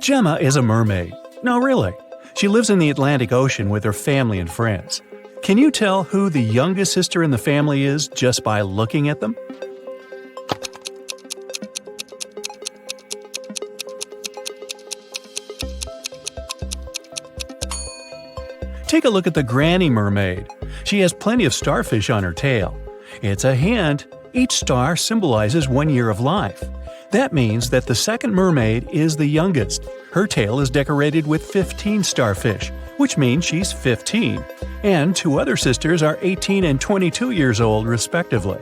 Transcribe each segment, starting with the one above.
Gemma is a mermaid. No, really. She lives in the Atlantic Ocean with her family and friends. Can you tell who the youngest sister in the family is just by looking at them? Take a look at the granny mermaid. She has plenty of starfish on her tail. It's a hint. Each star symbolizes 1 year of life. That means that the second mermaid is the youngest. Her tail is decorated with 15 starfish, which means she's 15. And 2 other sisters are 18 and 22 years old, respectively.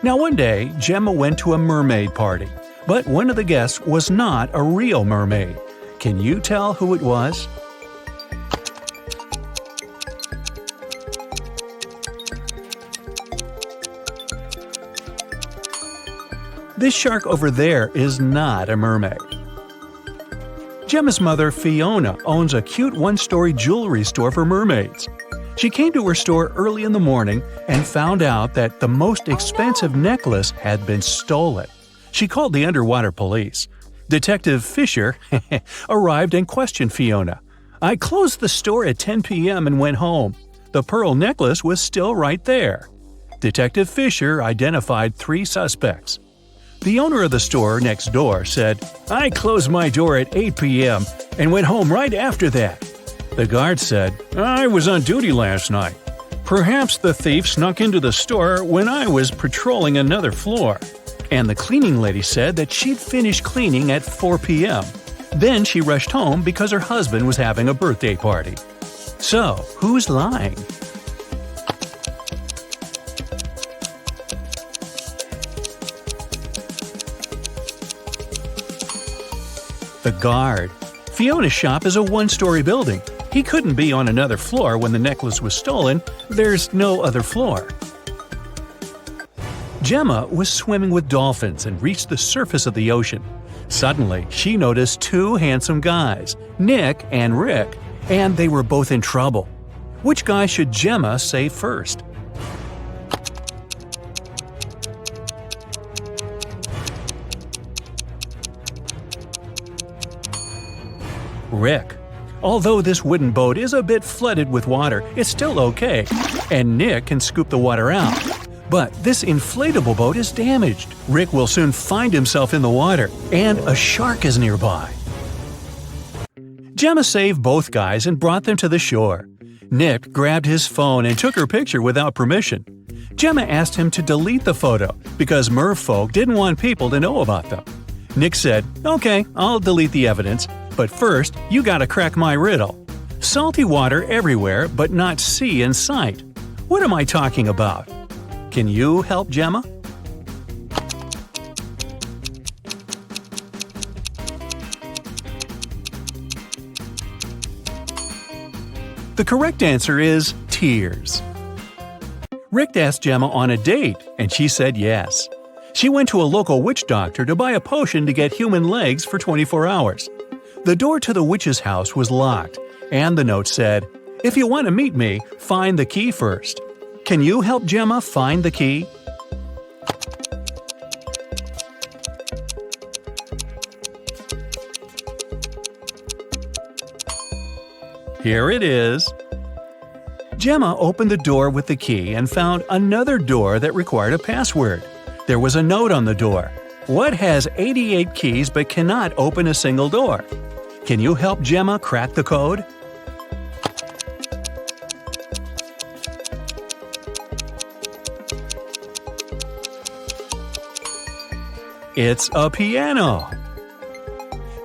Now one day, Gemma went to a mermaid party, but one of the guests was not a real mermaid. Can you tell who it was? This shark over there is not a mermaid. Gemma's mother, Fiona, owns a cute one-story jewelry store for mermaids. She came to her store early in the morning and found out that the most expensive necklace had been stolen. She called the underwater police. Detective Fisher arrived and questioned Fiona. "I closed the store at 10 p.m. and went home. The pearl necklace was still right there." Detective Fisher identified 3 suspects. The owner of the store next door said, "I closed my door at 8 p.m. and went home right after that." The guard said, "I was on duty last night. Perhaps the thief snuck into the store when I was patrolling another floor." And the cleaning lady said that she'd finished cleaning at 4 p.m. Then she rushed home because her husband was having a birthday party. So, who's lying? The guard. Fiona's shop is a one-story building. He couldn't be on another floor when the necklace was stolen. There's no other floor. Gemma was swimming with dolphins and reached the surface of the ocean. Suddenly, she noticed 2 handsome guys, Nick and Rick, and they were both in trouble. Which guy should Gemma save first? Rick. Although this wooden boat is a bit flooded with water, it's still okay, and Nick can scoop the water out. But this inflatable boat is damaged. Rick will soon find himself in the water, and a shark is nearby. Gemma saved both guys and brought them to the shore. Nick grabbed his phone and took her picture without permission. Gemma asked him to delete the photo because merfolk didn't want people to know about them. Nick said, "Okay, I'll delete the evidence. But first, you gotta crack my riddle. Salty water everywhere, but not sea in sight. What am I talking about? Can you help Gemma?" The correct answer is tears. Rick asked Gemma on a date, and she said yes. She went to a local witch doctor to buy a potion to get human legs for 24 hours. The door to the witch's house was locked, and the note said, "If you want to meet me, find the key first." Can you help Gemma find the key? Here it is. Gemma opened the door with the key and found another door that required a password. There was a note on the door. What has 88 keys but cannot open a single door? Can you help Gemma crack the code? It's a piano.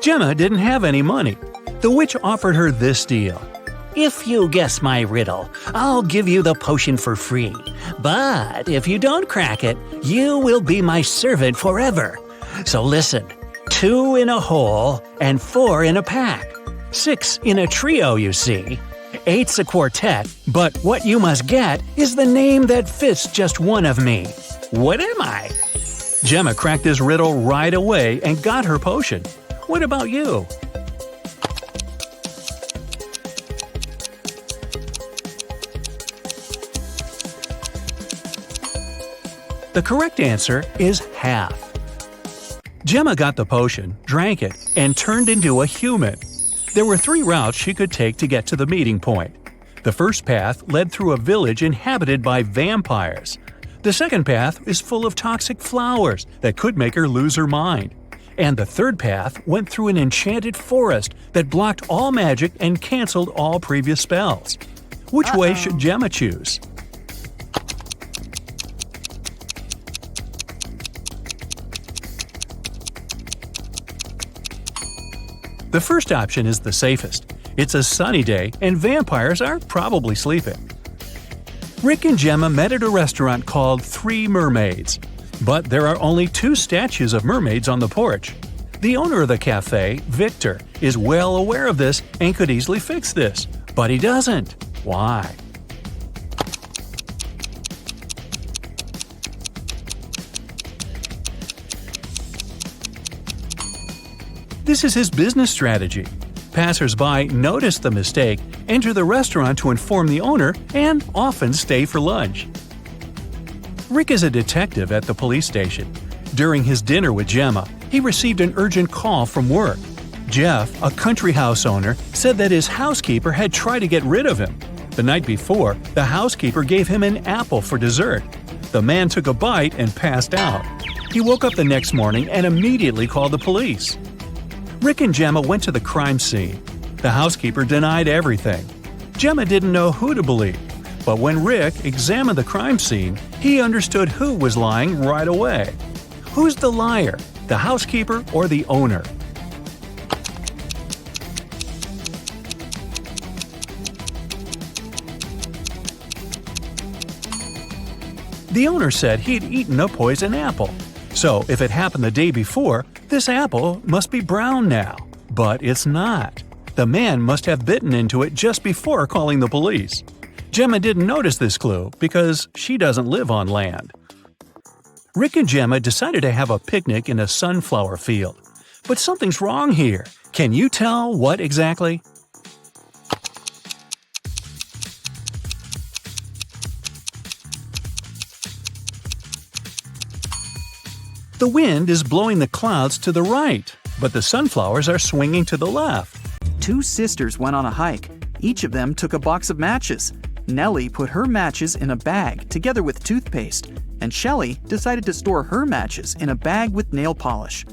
Gemma didn't have any money. The witch offered her this deal. "If you guess my riddle, I'll give you the potion for free. But if you don't crack it, you will be my servant forever. So listen, 2 in a hole and 4 in a pack. 6 in a trio, you see. 8's a quartet, but what you must get is the name that fits just one of me. What am I?" Gemma cracked this riddle right away and got her potion. What about you? The correct answer is half. Gemma got the potion, drank it, and turned into a human. There were 3 routes she could take to get to the meeting point. The first path led through a village inhabited by vampires. The second path is full of toxic flowers that could make her lose her mind. And the third path went through an enchanted forest that blocked all magic and canceled all previous spells. Which way should Gemma choose? The first option is the safest. It's a sunny day and vampires are probably sleeping. Rick and Gemma met at a restaurant called Three Mermaids. But there are only 2 statues of mermaids on the porch. The owner of the cafe, Victor, is well aware of this and could easily fix this. But he doesn't. Why? This is his business strategy. Passers-by notice the mistake, enter the restaurant to inform the owner, and often stay for lunch. Rick is a detective at the police station. During his dinner with Gemma, he received an urgent call from work. Jeff, a country house owner, said that his housekeeper had tried to get rid of him. The night before, the housekeeper gave him an apple for dessert. The man took a bite and passed out. He woke up the next morning and immediately called the police. Rick and Gemma went to the crime scene. The housekeeper denied everything. Gemma didn't know who to believe. But when Rick examined the crime scene, he understood who was lying right away. Who's the liar, the housekeeper or the owner? The owner said he'd eaten a poison apple. So if it happened the day before, this apple must be brown now. But it's not. The man must have bitten into it just before calling the police. Gemma didn't notice this clue because she doesn't live on land. Rick and Gemma decided to have a picnic in a sunflower field. But something's wrong here. Can you tell what exactly? The wind is blowing the clouds to the right, but the sunflowers are swinging to the left. 2 sisters went on a hike. Each of them took a box of matches. Nellie put her matches in a bag together with toothpaste, and Shelley decided to store her matches in a bag with nail polish.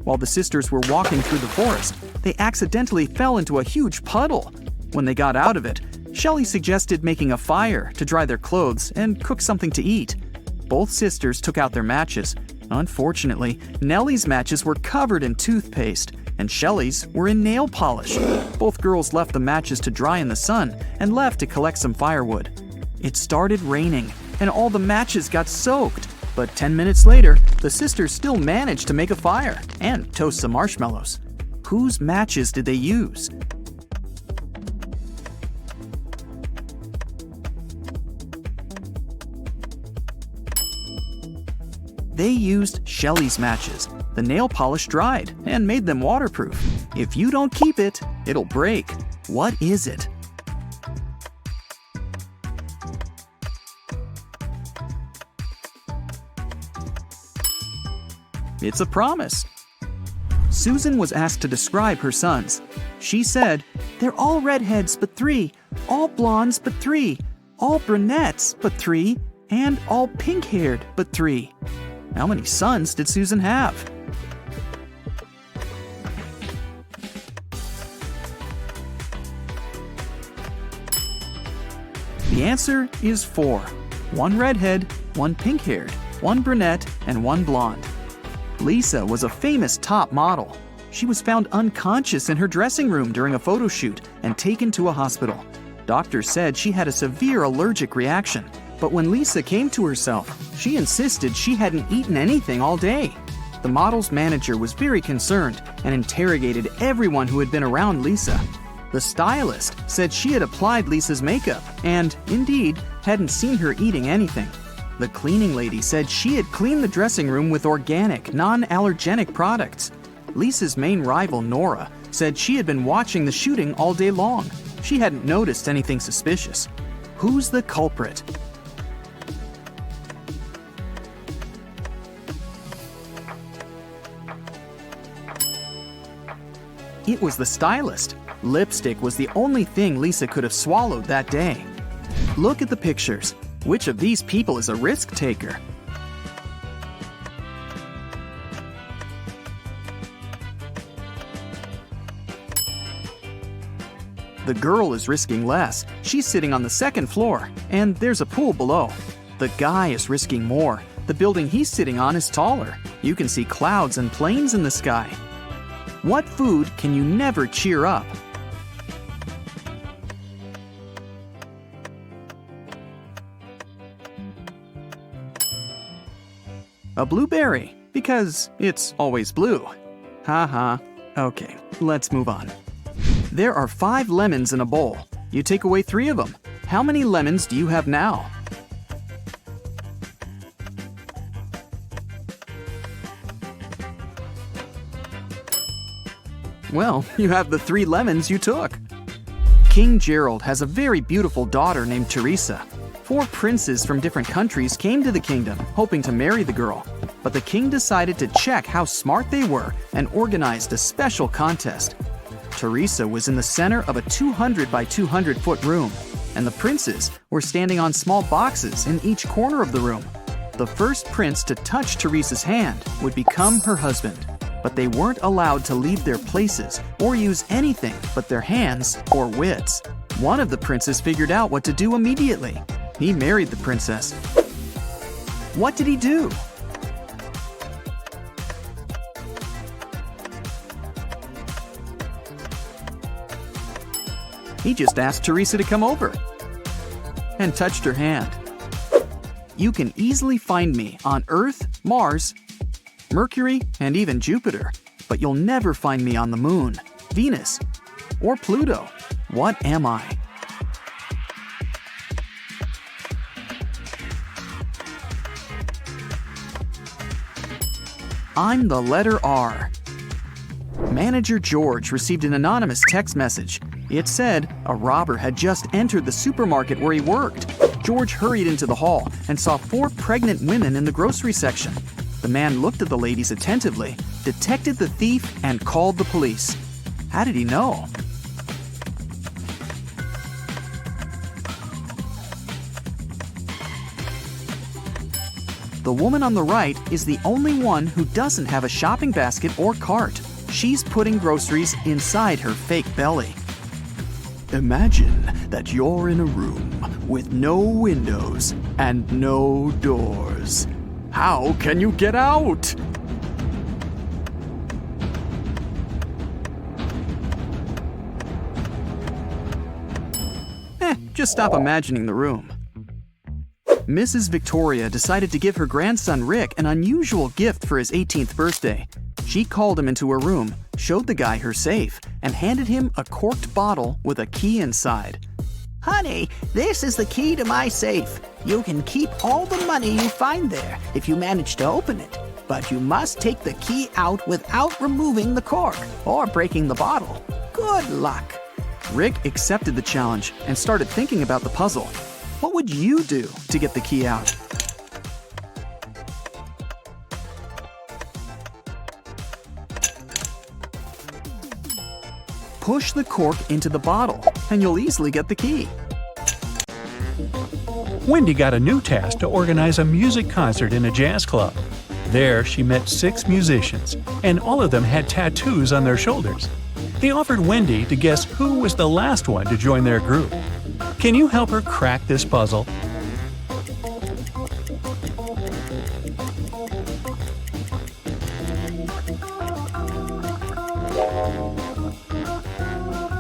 While the sisters were walking through the forest, they accidentally fell into a huge puddle. When they got out of it, Shelley suggested making a fire to dry their clothes and cook something to eat. Both sisters took out their matches. Unfortunately, Nellie's matches were covered in toothpaste, and Shelley's were in nail polish. Both girls left the matches to dry in the sun and left to collect some firewood. It started raining, and all the matches got soaked. But 10 minutes later, the sisters still managed to make a fire and toast some marshmallows. Whose matches did they use? They used Shelley's matches. The nail polish dried and made them waterproof. If you don't keep it, it'll break. What is it? It's a promise. Susan was asked to describe her sons. She said, "They're all redheads but 3, all blondes but 3, all brunettes but 3, and all pink-haired but 3. How many sons did Susan have? The answer is 4. 1 redhead, 1 pink-haired, 1 brunette, and 1 blonde. Lisa was a famous top model. She was found unconscious in her dressing room during a photo shoot and taken to a hospital. Doctors said she had a severe allergic reaction. But when Lisa came to herself, she insisted she hadn't eaten anything all day. The model's manager was very concerned and interrogated everyone who had been around Lisa. The stylist said she had applied Lisa's makeup and, indeed, hadn't seen her eating anything. The cleaning lady said she had cleaned the dressing room with organic, non-allergenic products. Lisa's main rival, Nora, said she had been watching the shooting all day long. She hadn't noticed anything suspicious. Who's the culprit? It was the stylist. Lipstick was the only thing Lisa could have swallowed that day. Look at the pictures. Which of these people is a risk taker? The girl is risking less. She's sitting on the second floor, and there's a pool below. The guy is risking more. The building he's sitting on is taller. You can see clouds and planes in the sky. What food can you never cheer up? A blueberry, because it's always blue. Haha. Okay, let's move on. There are 5 lemons in a bowl. You take away 3 of them. How many lemons do you have now? Well, you have the 3 lemons you took. King Gerald has a very beautiful daughter named Teresa. 4 princes from different countries came to the kingdom, hoping to marry the girl. But the king decided to check how smart they were and organized a special contest. Teresa was in the center of a 200 by 200 foot room, and the princes were standing on small boxes in each corner of the room. The first prince to touch Teresa's hand would become her husband, but they weren't allowed to leave their places or use anything but their hands or wits. One of the princes figured out what to do immediately. He married the princess. What did he do? He just asked Teresa to come over and touched her hand. You can easily find me on Earth, Mars, Mercury, and even Jupiter, but you'll never find me on the Moon, Venus, or Pluto. What am I? I'm the letter R. Manager George received an anonymous text message. It said a robber had just entered the supermarket where he worked. George hurried into the hall and saw 4 pregnant women in the grocery section. The man looked at the ladies attentively, detected the thief, and called the police. How did he know? The woman on the right is the only one who doesn't have a shopping basket or cart. She's putting groceries inside her fake belly. Imagine that you're in a room with no windows and no doors. How can you get out? Just stop imagining the room. Mrs. Victoria decided to give her grandson Rick an unusual gift for his 18th birthday. She called him into her room, showed the guy her safe, and handed him a corked bottle with a key inside. Honey, this is the key to my safe. You can keep all the money you find there if you manage to open it. But you must take the key out without removing the cork or breaking the bottle. Good luck. Rick accepted the challenge and started thinking about the puzzle. What would you do to get the key out? Push the cork into the bottle, and you'll easily get the key. Wendy got a new task to organize a music concert in a jazz club. There, she met 6 musicians, and all of them had tattoos on their shoulders. They offered Wendy to guess who was the last one to join their group. Can you help her crack this puzzle?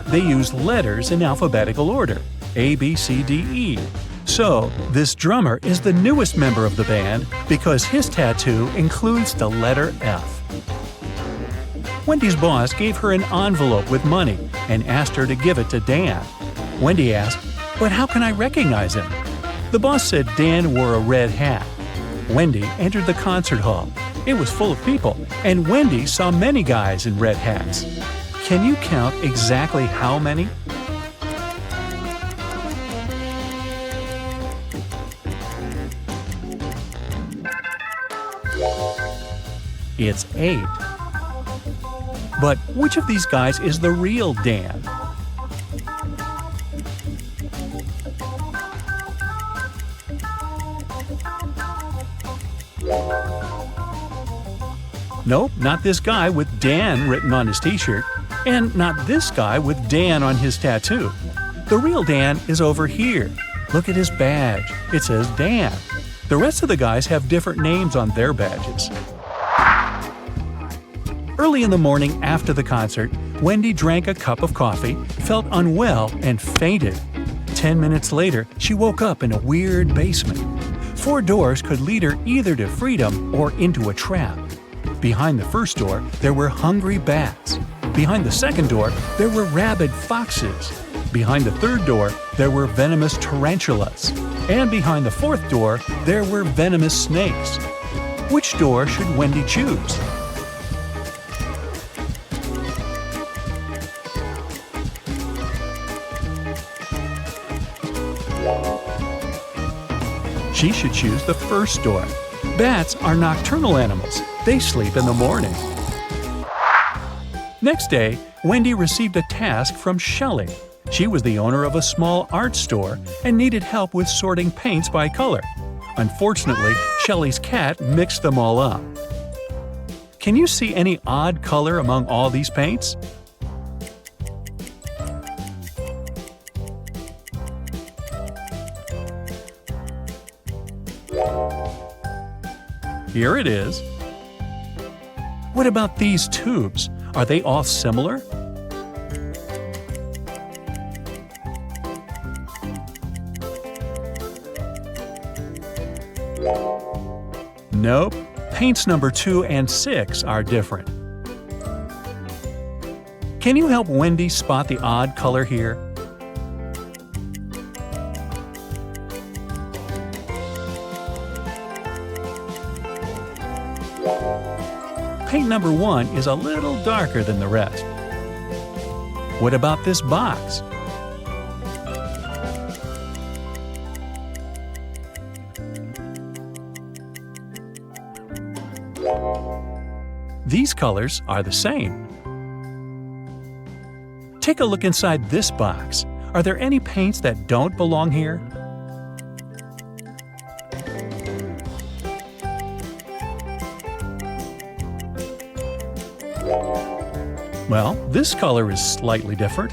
They use letters in alphabetical order, A, B, C, D, E. So, this drummer is the newest member of the band because his tattoo includes the letter F. Wendy's boss gave her an envelope with money and asked her to give it to Dan. Wendy asked, "But how can I recognize him?" The boss said Dan wore a red hat. Wendy entered the concert hall. It was full of people, and Wendy saw many guys in red hats. Can you count exactly how many? It's 8. But which of these guys is the real Dan? Nope, not this guy with Dan written on his t-shirt, and not this guy with Dan on his tattoo. The real Dan is over here. Look at his badge. It says Dan. The rest of the guys have different names on their badges. Early in the morning after the concert, Wendy drank a cup of coffee, felt unwell, and fainted. 10 minutes later, she woke up in a weird basement. 4 doors could lead her either to freedom or into a trap. Behind the first door, there were hungry bats. Behind the second door, there were rabid foxes. Behind the third door, there were venomous tarantulas. And behind the fourth door, there were venomous snakes. Which door should Wendy choose? She should choose the first door. Bats are nocturnal animals. They sleep in the morning. Next day, Wendy received a task from Shelley. She was the owner of a small art store and needed help with sorting paints by color. Unfortunately, Shelley's cat mixed them all up. Can you see any odd color among all these paints? Here it is. What about these tubes? Are they all similar? Nope. Paints number 2 and 6 are different. Can you help Wendy spot the odd color here? Paint number 1 is a little darker than the rest. What about this box? These colors are the same. Take a look inside this box. Are there any paints that don't belong here? Well, this color is slightly different.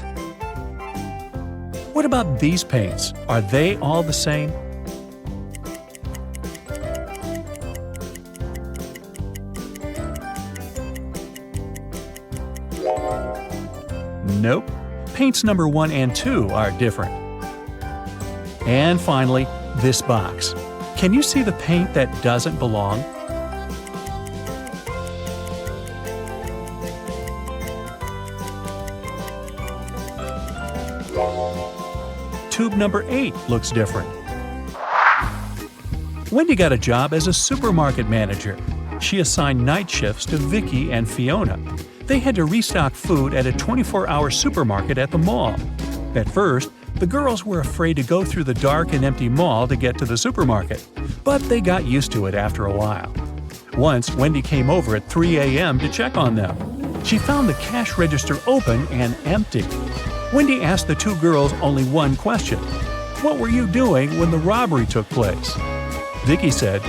What about these paints? Are they all the same? Nope. Paints number 1 and 2 are different. And finally, this box. Can you see the paint that doesn't belong? Tube number 8 looks different. Wendy got a job as a supermarket manager. She assigned night shifts to Vicky and Fiona. They had to restock food at a 24-hour supermarket at the mall. At first, the girls were afraid to go through the dark and empty mall to get to the supermarket, but they got used to it after a while. Once, Wendy came over at 3 a.m. to check on them. She found the cash register open and empty. Wendy asked the 2 girls only one question. What were you doing when the robbery took place? Vicky said,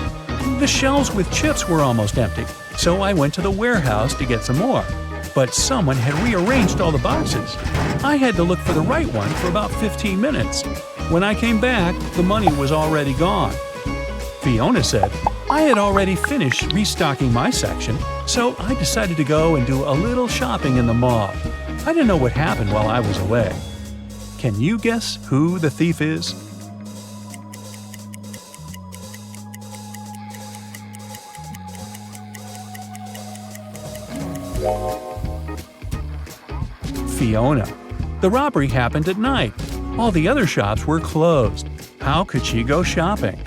the shelves with chips were almost empty, so I went to the warehouse to get some more. But someone had rearranged all the boxes. I had to look for the right one for about 15 minutes. When I came back, the money was already gone. Fiona said, I had already finished restocking my section, so I decided to go and do a little shopping in the mall. I didn't know what happened while I was away. Can you guess who the thief is? Fiona. The robbery happened at night. All the other shops were closed. How could she go shopping?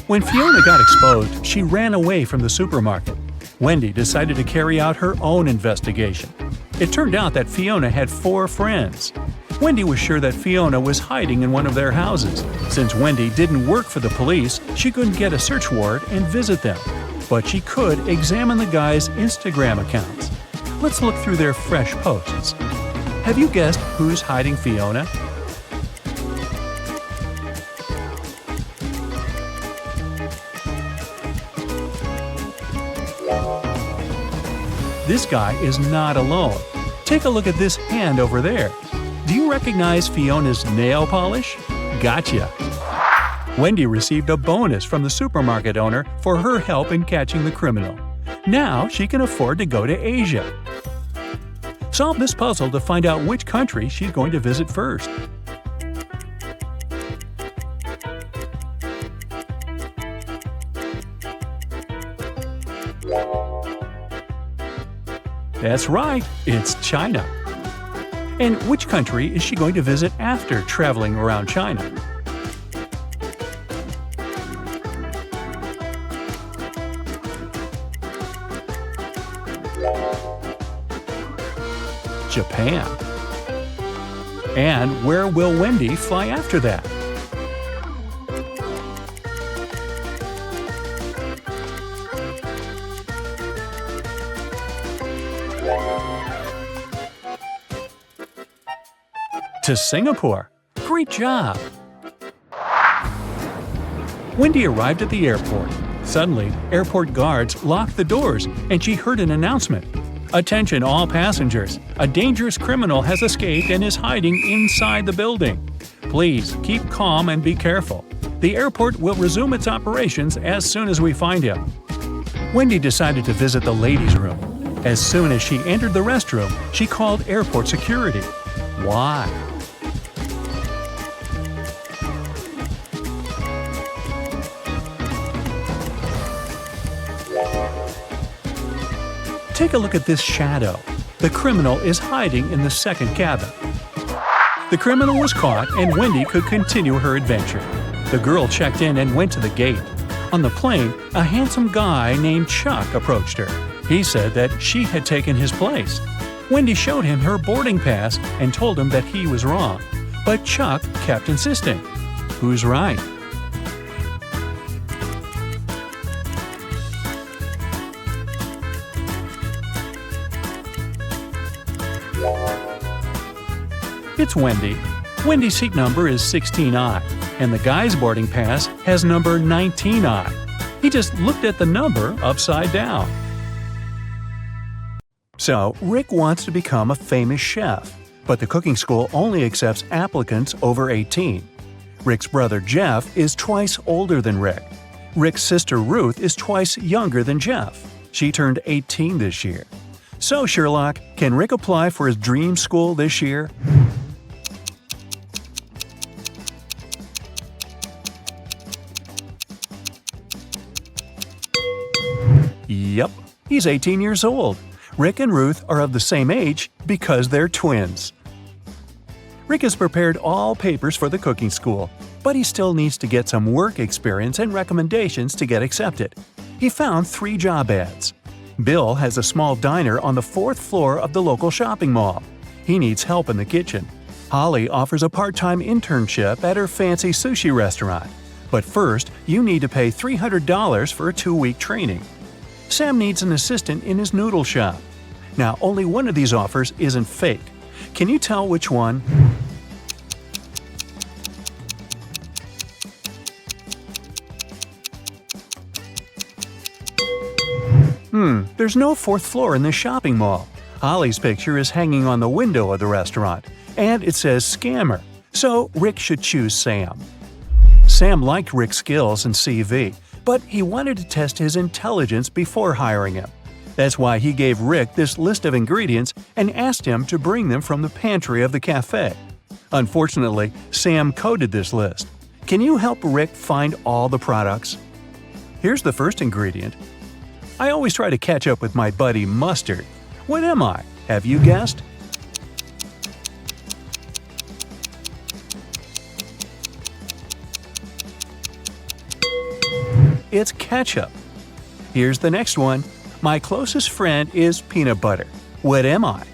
When Fiona got exposed, she ran away from the supermarket. Wendy decided to carry out her own investigation. It turned out that Fiona had 4 friends. Wendy was sure that Fiona was hiding in one of their houses. Since Wendy didn't work for the police, she couldn't get a search warrant and visit them. But she could examine the guys' Instagram accounts. Let's look through their fresh posts. Have you guessed who's hiding Fiona? This guy is not alone. Take a look at this hand over there. Do you recognize Fiona's nail polish? Gotcha! Wendy received a bonus from the supermarket owner for her help in catching the criminal. Now she can afford to go to Asia. Solve this puzzle to find out which country she's going to visit first. That's right, it's China. And which country is she going to visit after traveling around China? Japan. And where will Wendy fly after that? To Singapore. Great job! Wendy arrived at the airport. Suddenly, airport guards locked the doors and she heard an announcement. Attention all passengers! A dangerous criminal has escaped and is hiding inside the building. Please keep calm and be careful. The airport will resume its operations as soon as we find him. Wendy decided to visit the ladies' room. As soon as she entered the restroom, she called airport security. Why? Take a look at this shadow. The criminal is hiding in the second cabin. The criminal was caught and Wendy could continue her adventure. The girl checked in and went to the gate. On the plane, a handsome guy named Chuck approached her. He said that she had taken his place. Wendy showed him her boarding pass and told him that he was wrong. But Chuck kept insisting. Who's right? It's Wendy. Wendy's seat number is 16I, and the guy's boarding pass has number 19I. He just looked at the number upside down. So, Rick wants to become a famous chef, but the cooking school only accepts applicants over 18. Rick's brother Jeff is twice older than Rick. Rick's sister Ruth is twice younger than Jeff. She turned 18 this year. So, Sherlock, can Rick apply for his dream school this year? Yep, he's 18 years old. Rick and Ruth are of the same age because they're twins. Rick has prepared all papers for the cooking school, but he still needs to get some work experience and recommendations to get accepted. He found 3 job ads. Bill has a small diner on the 4th floor of the local shopping mall. He needs help in the kitchen. Holly offers a part-time internship at her fancy sushi restaurant. But first, you need to pay $300 for a 2-week training. Sam needs an assistant in his noodle shop. Now, only one of these offers isn't fake. Can you tell which one? There's no 4th floor in this shopping mall. Holly's picture is hanging on the window of the restaurant, and it says scammer, so Rick should choose Sam. Sam liked Rick's skills and CV, but he wanted to test his intelligence before hiring him. That's why he gave Rick this list of ingredients and asked him to bring them from the pantry of the cafe. Unfortunately, Sam coded this list. Can you help Rick find all the products? Here's the first ingredient. I always try to catch up with my buddy Mustard. What am I? Have you guessed? It's ketchup. Here's the next one. My closest friend is peanut butter. What am I?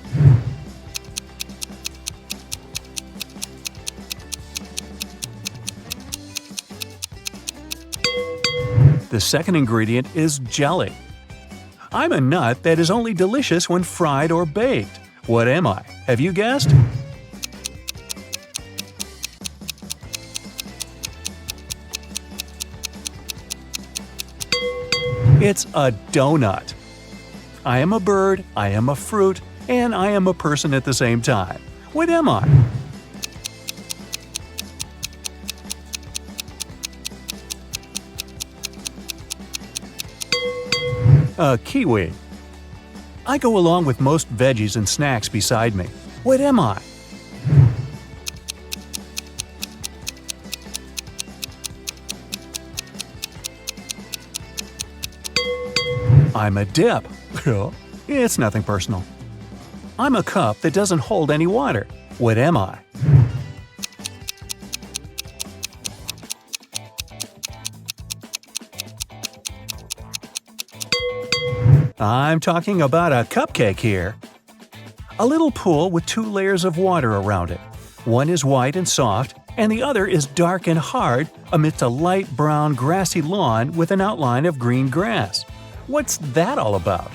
The second ingredient is jelly. I'm a nut that is only delicious when fried or baked. What am I? Have you guessed? It's a donut. I am a bird, I am a fruit, and I am a person at the same time. What am I? A kiwi. I go along with most veggies and snacks beside me. What am I? I'm a dip. It's nothing personal. I'm a cup that doesn't hold any water. What am I? I'm talking about a cupcake here. A little pool with 2 layers of water around it. One is white and soft, and the other is dark and hard amidst a light brown grassy lawn with an outline of green grass. What's that all about?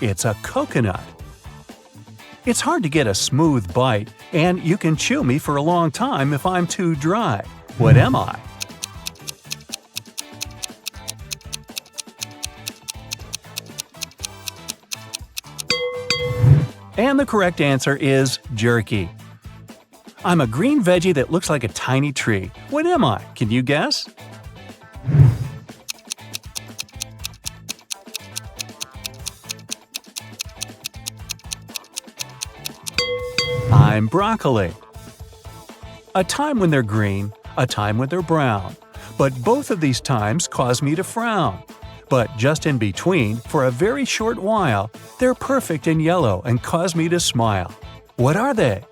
It's a coconut. It's hard to get a smooth bite, and you can chew me for a long time if I'm too dry. What am I? And the correct answer is jerky. I'm a green veggie that looks like a tiny tree. What am I? Can you guess? I'm broccoli. A time when they're green, a time when they're brown. But both of these times cause me to frown. But just in between, for a very short while, they're perfect and yellow and cause me to smile. What are they?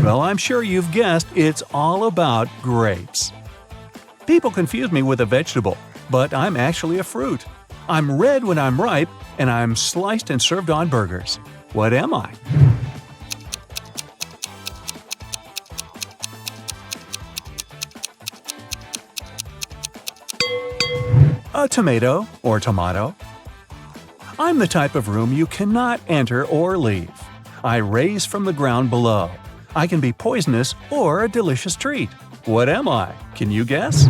Well, I'm sure you've guessed it's all about grapes. People confuse me with a vegetable, but I'm actually a fruit. I'm red when I'm ripe, and I'm sliced and served on burgers. What am I? A tomato or tomato. I'm the type of room you cannot enter or leave. I raise from the ground below. I can be poisonous or a delicious treat. What am I? Can you guess?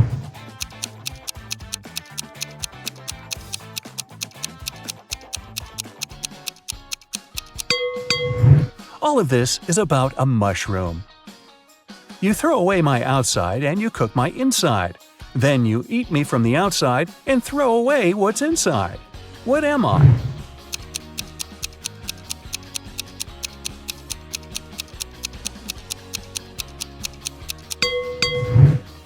All of this is about a mushroom. You throw away my outside and you cook my inside. Then you eat me from the outside and throw away what's inside. What am I?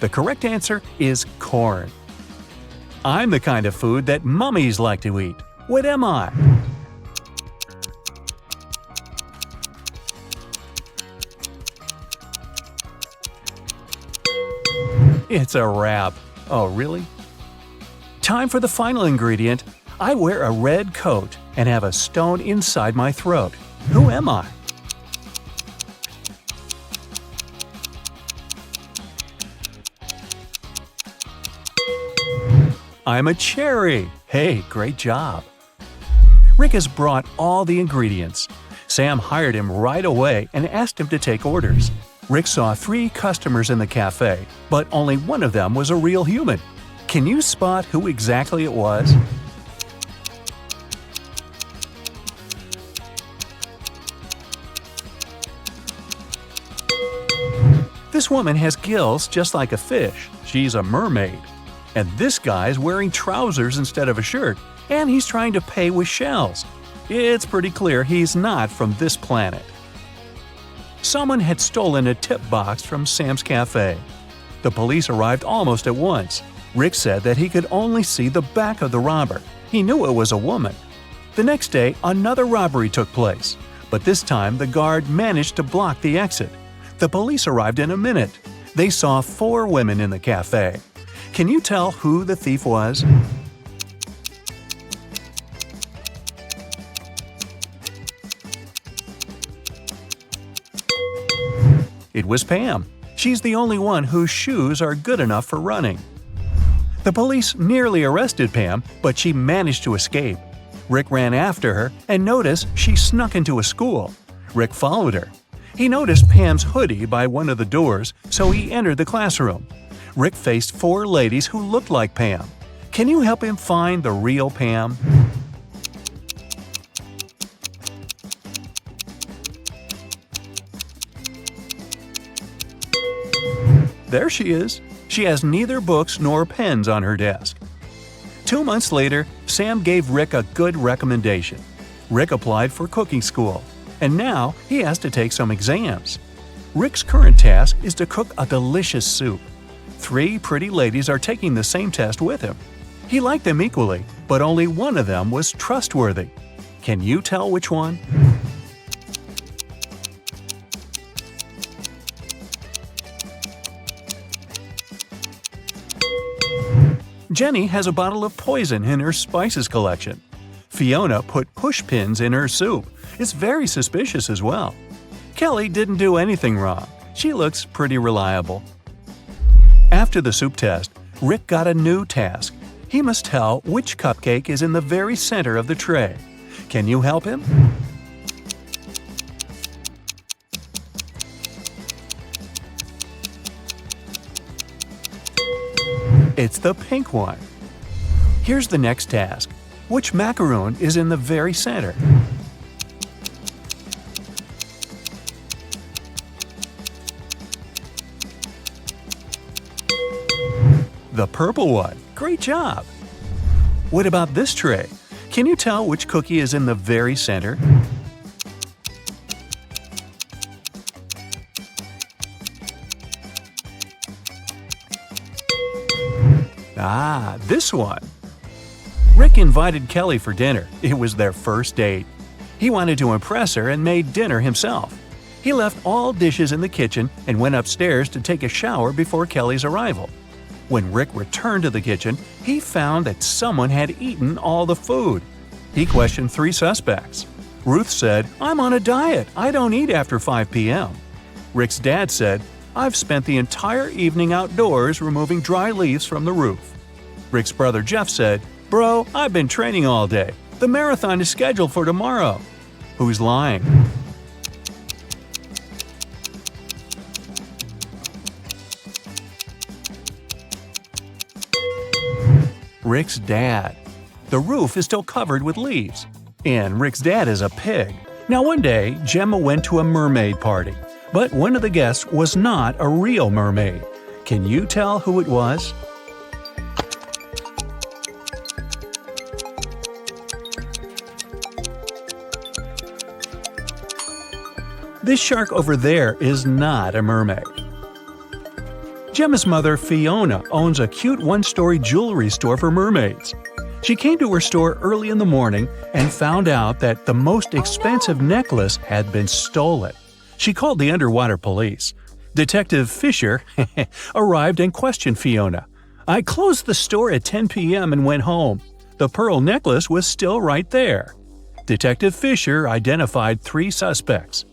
The correct answer is corn. I'm the kind of food that mummies like to eat. What am I? It's a wrap. Oh, really? Time for the final ingredient. I wear a red coat and have a stone inside my throat. Who am I? I'm a cherry. Hey, great job. Rick has brought all the ingredients. Sam hired him right away and asked him to take orders. Rick saw 3 customers in the cafe, but only one of them was a real human. Can you spot who exactly it was? This woman has gills just like a fish. She's a mermaid. And this guy's wearing trousers instead of a shirt, and he's trying to pay with shells. It's pretty clear he's not from this planet. Someone had stolen a tip box from Sam's cafe. The police arrived almost at once. Rick said that he could only see the back of the robber. He knew it was a woman. The next day, another robbery took place, but this time the guard managed to block the exit. The police arrived in a minute. They saw 4 women in the cafe. Can you tell who the thief was? It was Pam. She's the only one whose shoes are good enough for running. The police nearly arrested Pam, but she managed to escape. Rick ran after her and noticed she snuck into a school. Rick followed her. He noticed Pam's hoodie by one of the doors, so he entered the classroom. Rick faced 4 ladies who looked like Pam. Can you help him find the real Pam? There she is. She has neither books nor pens on her desk. 2 months later, Sam gave Rick a good recommendation. Rick applied for cooking school, and now he has to take some exams. Rick's current task is to cook a delicious soup. 3 pretty ladies are taking the same test with him. He liked them equally, but only one of them was trustworthy. Can you tell which one? Jenny has a bottle of poison in her spices collection. Fiona put push pins in her soup. It's very suspicious as well. Kelly didn't do anything wrong. She looks pretty reliable. After the soup test, Rick got a new task. He must tell which cupcake is in the very center of the tray. Can you help him? It's the pink one. Here's the next task. Which macaroon is in the very center? The purple one. Great job! What about this tray? Can you tell which cookie is in the very center? Ah, this one! Rick invited Kelly for dinner. It was their first date. He wanted to impress her and made dinner himself. He left all dishes in the kitchen and went upstairs to take a shower before Kelly's arrival. When Rick returned to the kitchen, he found that someone had eaten all the food. He questioned 3 suspects. Ruth said, "I'm on a diet. I don't eat after 5 p.m." Rick's dad said, "I've spent the entire evening outdoors removing dry leaves from the roof." Rick's brother Jeff said, "Bro, I've been training all day. The marathon is scheduled for tomorrow." Who's lying? Rick's dad. The roof is still covered with leaves. And Rick's dad is a pig. Now one day, Gemma went to a mermaid party. But one of the guests was not a real mermaid. Can you tell who it was? This shark over there is not a mermaid. Gemma's mother, Fiona, owns a cute one-story jewelry store for mermaids. She came to her store early in the morning and found out that the most expensive necklace had been stolen. She called the underwater police. Detective Fisher arrived and questioned Fiona. "I closed the store at 10 p.m. and went home. The pearl necklace was still right there." Detective Fisher identified 3 suspects.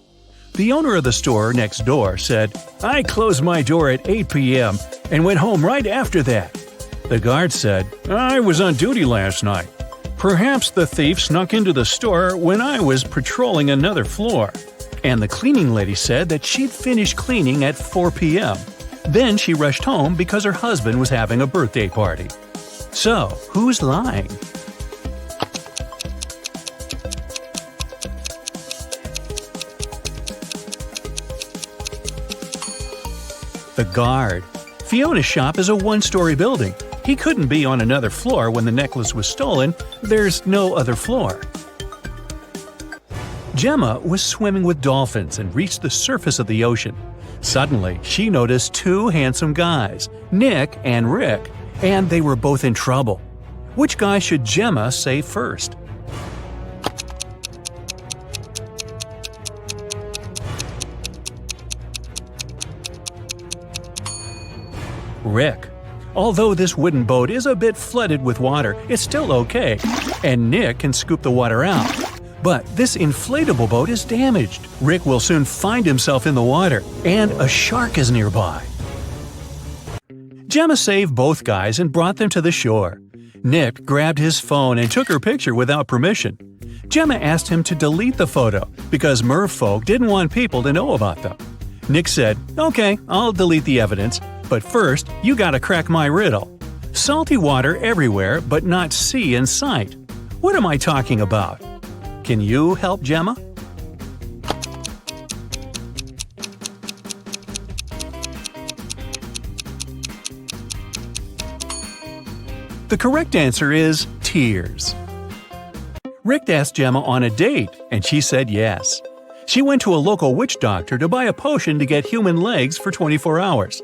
The owner of the store next door said, "I closed my door at 8 p.m. and went home right after that." The guard said, "I was on duty last night. Perhaps the thief snuck into the store when I was patrolling another floor." And the cleaning lady said that she'd finished cleaning at 4 p.m. Then she rushed home because her husband was having a birthday party. So, who's lying? The guard. Fiona's shop is a one-story building. He couldn't be on another floor when the necklace was stolen. There's no other floor. Gemma was swimming with dolphins and reached the surface of the ocean. Suddenly, she noticed 2 handsome guys, Nick and Rick, and they were both in trouble. Which guy should Gemma save first? Rick. Although this wooden boat is a bit flooded with water, it's still okay, and Nick can scoop the water out. But this inflatable boat is damaged. Rick will soon find himself in the water, and a shark is nearby. Gemma saved both guys and brought them to the shore. Nick grabbed his phone and took her picture without permission. Gemma asked him to delete the photo because merfolk didn't want people to know about them. Nick said, "Okay, I'll delete the evidence, but first, you gotta crack my riddle. Salty water everywhere, but not sea in sight. What am I talking about? Can you help Gemma?" The correct answer is tears. Rick asked Gemma on a date, and she said yes. She went to a local witch doctor to buy a potion to get human legs for 24 hours.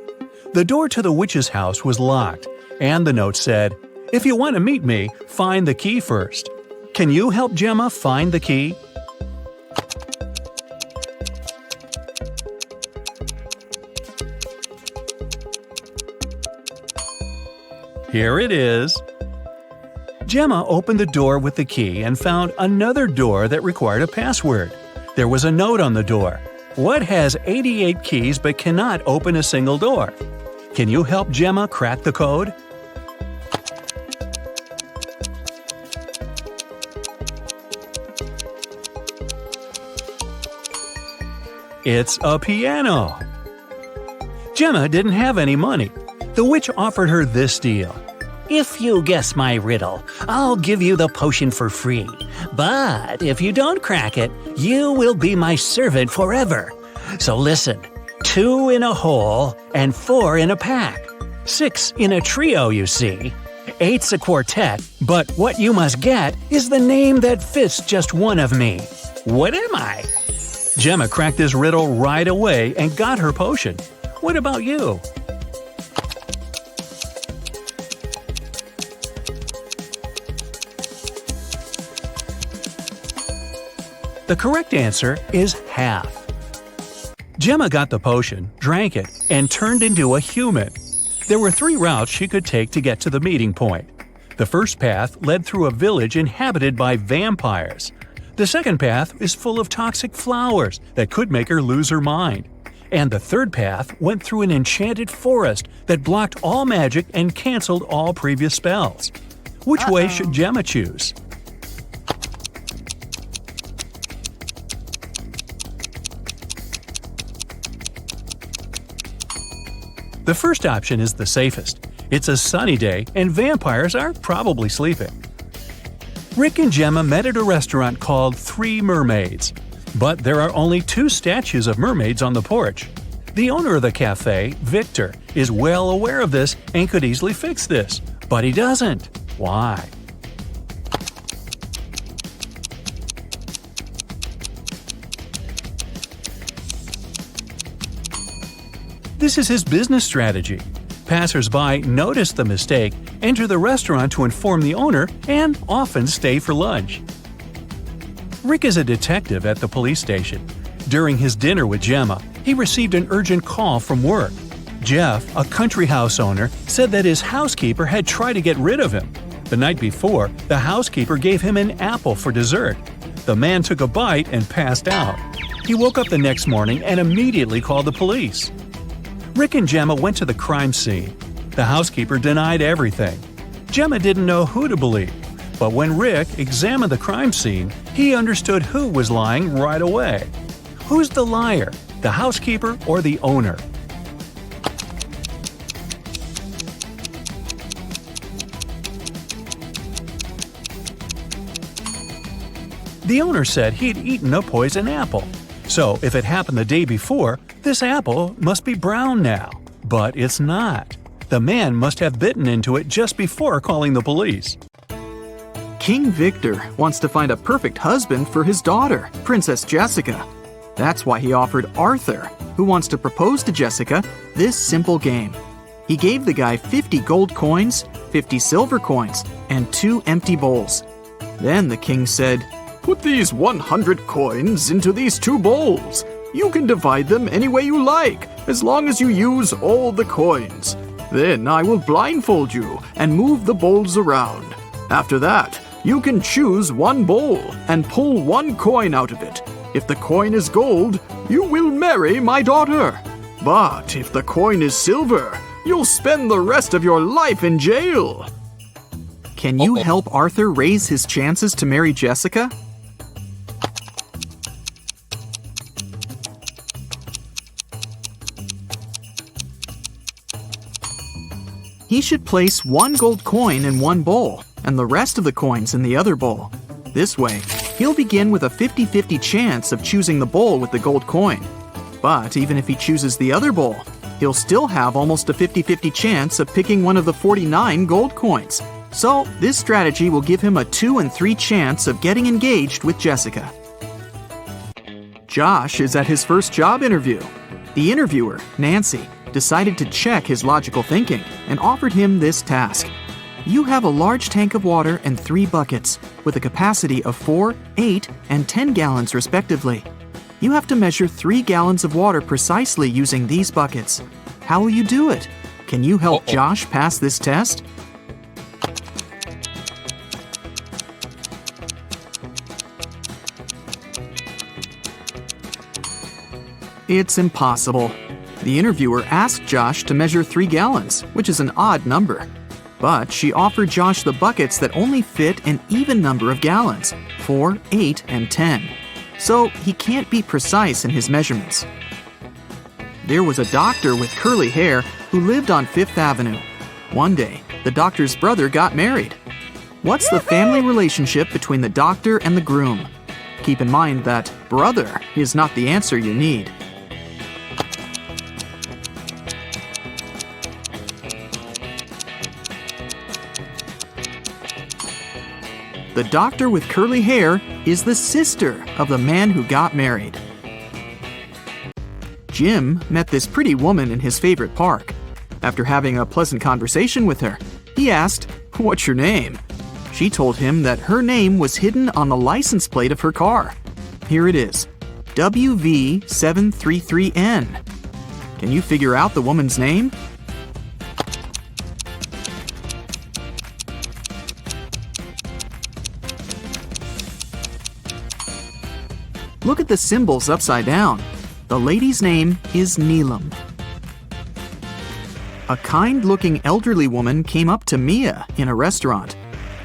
The door to the witch's house was locked, and the note said, "If you want to meet me, find the key first." Can you help Gemma find the key? Here it is. Gemma opened the door with the key and found another door that required a password. There was a note on the door. What has 88 keys but cannot open a single door? Can you help Gemma crack the code? It's a piano. Gemma didn't have any money. The witch offered her this deal. If you guess my riddle, I'll give you the potion for free. But if you don't crack it, you will be my servant forever. So listen, 2 in a hole and 4 in a pack. 6 in a trio, you see. 8's a quartet, but what you must get is the name that fits just one of me. What am I? Gemma cracked this riddle right away and got her potion. What about you? The correct answer is half. Gemma got the potion, drank it, and turned into a human. There were 3 routes she could take to get to the meeting point. The first path led through a village inhabited by vampires. The second path is full of toxic flowers that could make her lose her mind. And the third path went through an enchanted forest that blocked all magic and canceled all previous spells. Which way should Gemma choose? The first option is the safest. It's a sunny day and vampires are probably sleeping. Rick and Gemma met at a restaurant called 3 Mermaids. But there are only 2 statues of mermaids on the porch. The owner of the cafe, Victor, is well aware of this and could easily fix this. But he doesn't. Why? This is his business strategy. Passers-by notice the mistake, enter the restaurant to inform the owner, and often stay for lunch. Rick is a detective at the police station. During his dinner with Gemma, he received an urgent call from work. Jeff, a country house owner, said that his housekeeper had tried to get rid of him. The night before, the housekeeper gave him an apple for dessert. The man took a bite and passed out. He woke up the next morning and immediately called the police. Rick and Gemma went to the crime scene. The housekeeper denied everything. Gemma didn't know who to believe, but when Rick examined the crime scene, he understood who was lying right away. Who's the liar, the housekeeper or the owner? The owner said he'd eaten a poison apple. So if it happened the day before, this apple must be brown now. But it's not. The man must have bitten into it just before calling the police. King Victor wants to find a perfect husband for his daughter, Princess Jessica. That's why he offered Arthur, who wants to propose to Jessica, this simple game. He gave the guy 50 gold coins, 50 silver coins, and 2 empty bowls. Then the king said, "Put these 100 coins into these 2 bowls. You can divide them any way you like, as long as you use all the coins. Then I will blindfold you and move the bowls around. After that, You can choose one bowl and pull one coin out of it. If the coin is gold, you will marry my daughter. But if the coin is silver, you'll spend the rest of your life in jail. Can you help Arthur raise his chances to marry Jessica? He should place one gold coin in one bowl and the rest of the coins in the other bowl. This way, he'll begin with a 50-50 chance of choosing the bowl with the gold coin. But even if he chooses the other bowl, he'll still have almost a 50-50 chance of picking one of the 49 gold coins. So this strategy will give him a 2 in 3 chance of getting engaged with Jessica. Josh is at his first job interview. The interviewer, Nancy, decided to check his logical thinking and offered him this task. You have a large tank of water and 3 buckets with a capacity of 4, 8, and 10 gallons respectively. You have to measure 3 gallons of water precisely using these buckets. How will you do it? Can you help Josh pass this test? It's impossible. The interviewer asked Josh to measure 3 gallons, which is an odd number. But she offered Josh the buckets that only fit an even number of gallons, 4, 8, and 10. So he can't be precise in his measurements. There was a doctor with curly hair who lived on 5th Avenue. One day, the doctor's brother got married. What's the family relationship between the doctor and the groom? Keep in mind that brother is not the answer you need. The doctor with curly hair is the sister of the man who got married. Jim met this pretty woman in his favorite park. After having a pleasant conversation with her, he asked, "What's your name?" She told him that her name was hidden on the license plate of her car. Here it is, WV733N. Can you figure out the woman's name? Look at the symbols upside down. The lady's name is Neelam. A kind-looking elderly woman came up to Mia in a restaurant.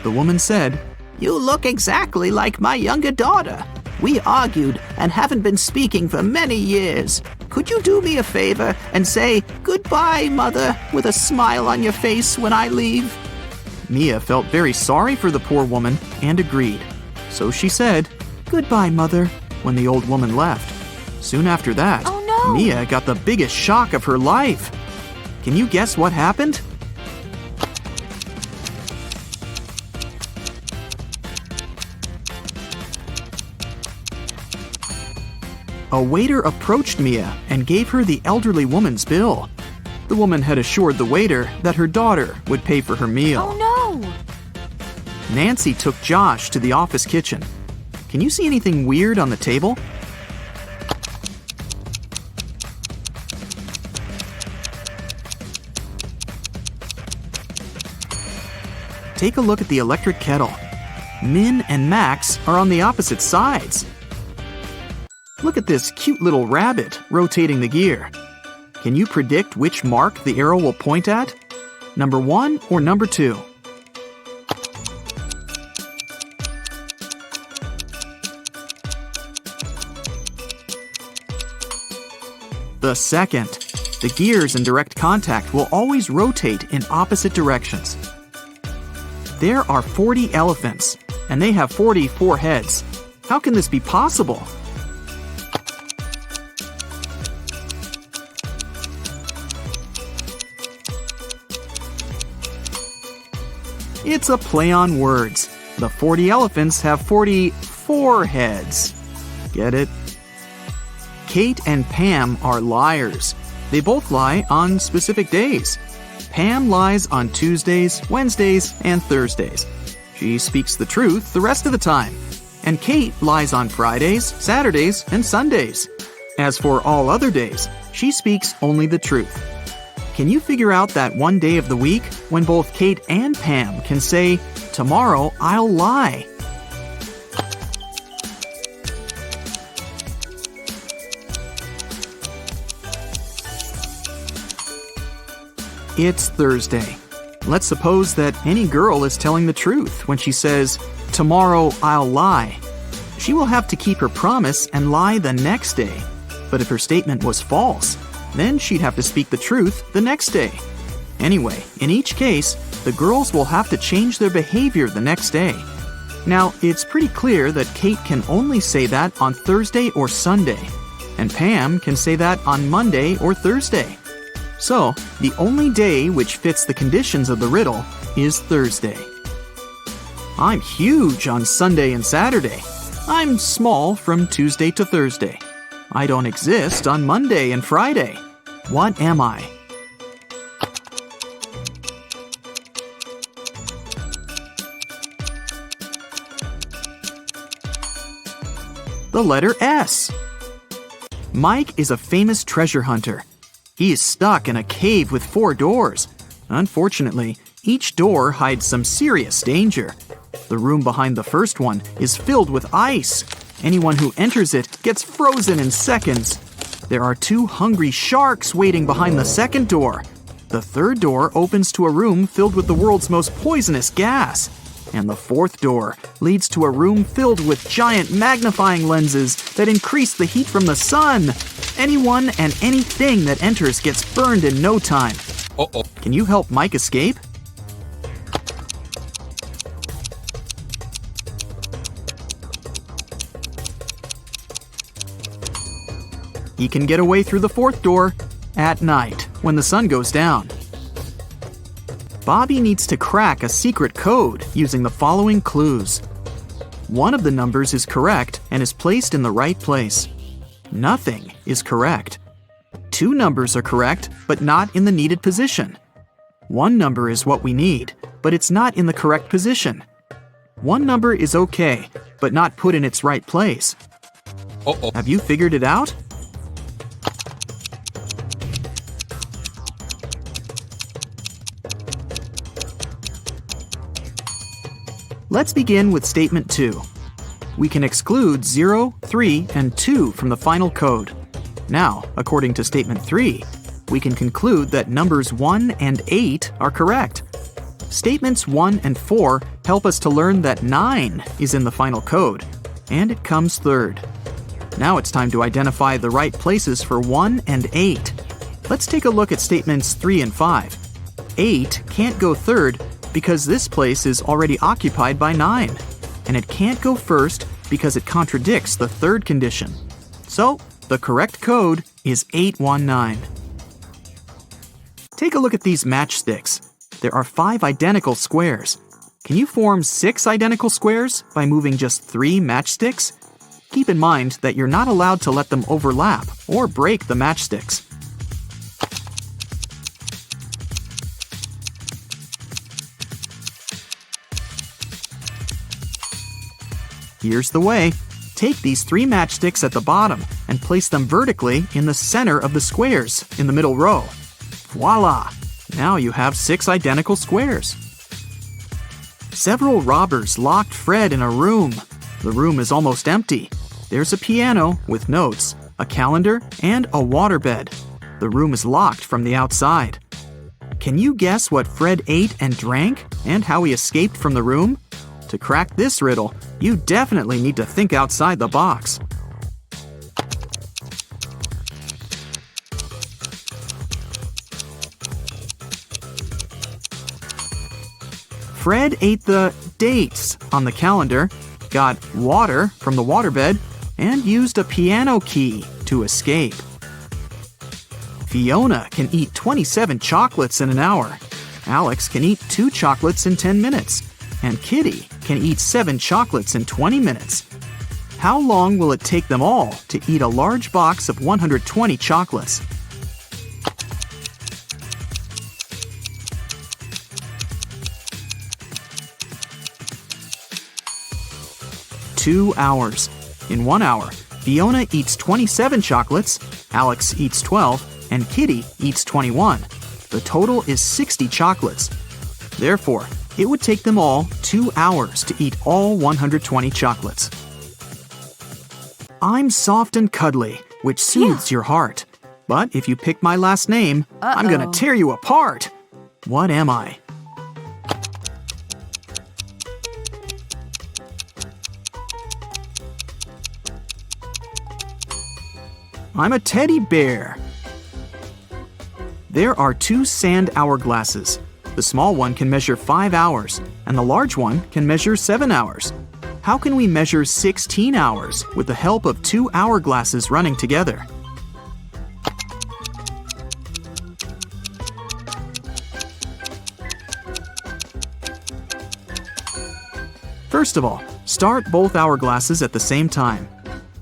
The woman said, You look exactly like my younger daughter. We argued and haven't been speaking for many years. Could you do me a favor and say, "Goodbye, Mother," with a smile on your face when I leave? Mia felt very sorry for the poor woman and agreed. So she said, "Goodbye, Mother," when the old woman left. Soon after that, Mia got the biggest shock of her life. Can you guess what happened? A waiter approached Mia and gave her the elderly woman's bill. The woman had assured the waiter that her daughter would pay for her meal. Oh no! Nancy took Josh to the office kitchen. Can you see anything weird on the table? Take a look at the electric kettle. Min and Max are on the opposite sides. Look at this cute little rabbit rotating the gear. Can you predict which mark the arrow will point at? Number 1 or number 2? The second. The gears in direct contact will always rotate in opposite directions. There are 40 elephants, and they have 44 heads. How can this be possible? It's a play on words. The 40 elephants have 44 heads. Get it? Kate and Pam are liars. They both lie on specific days. Pam lies on Tuesdays, Wednesdays, and Thursdays. She speaks the truth the rest of the time. And Kate lies on Fridays, Saturdays, and Sundays. As for all other days, she speaks only the truth. Can you figure out that one day of the week when both Kate and Pam can say, "Tomorrow I'll lie"? It's Thursday. Let's suppose that any girl is telling the truth when she says, "Tomorrow I'll lie." She will have to keep her promise and lie the next day. But if her statement was false, then she'd have to speak the truth the next day. Anyway, in each case, the girls will have to change their behavior the next day. Now, it's pretty clear that Kate can only say that on Thursday or Sunday, and Pam can say that on Monday or Thursday. So, the only day which fits the conditions of the riddle is Thursday. I'm huge on Sunday and Saturday. I'm small from Tuesday to Thursday. I don't exist on Monday and Friday. What am I? The letter S. Mike is a famous treasure hunter. He is stuck in a cave with 4 doors. Unfortunately, each door hides some serious danger. The room behind the first one is filled with ice. Anyone who enters it gets frozen in seconds. There are 2 hungry sharks waiting behind the second door. The third door opens to a room filled with the world's most poisonous gas. And the fourth door leads to a room filled with giant magnifying lenses that increase the heat from the sun. Anyone and anything that enters gets burned in no time. Can you help Mike escape? He can get away through the fourth door at night when the sun goes down. Bobby needs to crack a secret code using the following clues. One of the numbers is correct and is placed in the right place. Nothing is correct. 2 numbers are correct, but not in the needed position. 1 number is what we need, but it's not in the correct position. 1 number is okay, but not put in its right place. Have you figured it out? Let's begin with statement 2. We can exclude 0, 3, and 2 from the final code. Now, according to statement 3, we can conclude that numbers 1 and 8 are correct. Statements 1 and 4 help us to learn that 9 is in the final code, and it comes third. Now it's time to identify the right places for 1 and 8. Let's take a look at statements 3 and 5. 8 can't go third because this place is already occupied by 9. And it can't go first because it contradicts the third condition. So, the correct code is 819. Take a look at these matchsticks. There are 5 identical squares. Can you form 6 identical squares by moving just 3 matchsticks? Keep in mind that you're not allowed to let them overlap or break the matchsticks. Here's the way. Take these 3 matchsticks at the bottom and place them vertically in the center of the squares in the middle row. Voila! Now you have 6 identical squares. Several robbers locked Fred in a room. The room is almost empty. There's a piano with notes, a calendar, and a waterbed. The room is locked from the outside. Can you guess what Fred ate and drank and how he escaped from the room? To crack this riddle, you definitely need to think outside the box. Fred ate the dates on the calendar, got water from the waterbed, and used a piano key to escape. Fiona can eat 27 chocolates in an hour. Alex can eat 2 chocolates in 10 minutes. And Kitty can eat 7 chocolates in 20 minutes. How long will it take them all to eat a large box of 120 chocolates? Two hours. In 1 hour, Fiona eats 27 chocolates, Alex eats 12, and Kitty eats 21. The total is 60 chocolates. Therefore, it would take them all 2 hours to eat all 120 chocolates. I'm soft and cuddly, which soothes your heart. But if you pick my last name, I'm gonna tear you apart. What am I? I'm a teddy bear. There are 2 sand hourglasses. The small one can measure 5 hours, and the large one can measure 7 hours. How can we measure 16 hours with the help of 2 hourglasses running together? First of all, start both hourglasses at the same time.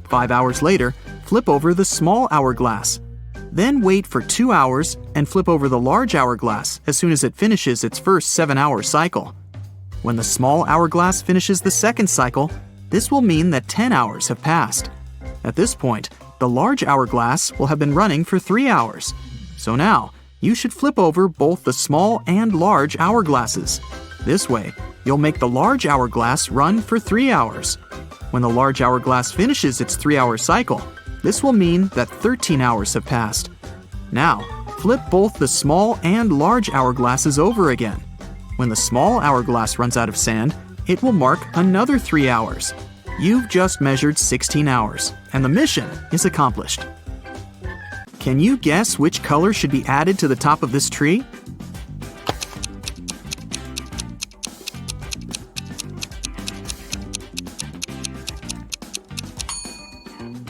5 hours later, flip over the small hourglass. Then wait for 2 hours and flip over the large hourglass as soon as it finishes its first 7-hour cycle. When the small hourglass finishes the second cycle, this will mean that 10 hours have passed. At this point, the large hourglass will have been running for 3 hours. So now, you should flip over both the small and large hourglasses. This way, you'll make the large hourglass run for 3 hours. When the large hourglass finishes its 3-hour cycle, this will mean that 13 hours have passed. Now, flip both the small and large hourglasses over again. When the small hourglass runs out of sand, it will mark another 3 hours. You've just measured 16 hours, and the mission is accomplished. Can you guess which color should be added to the top of this tree?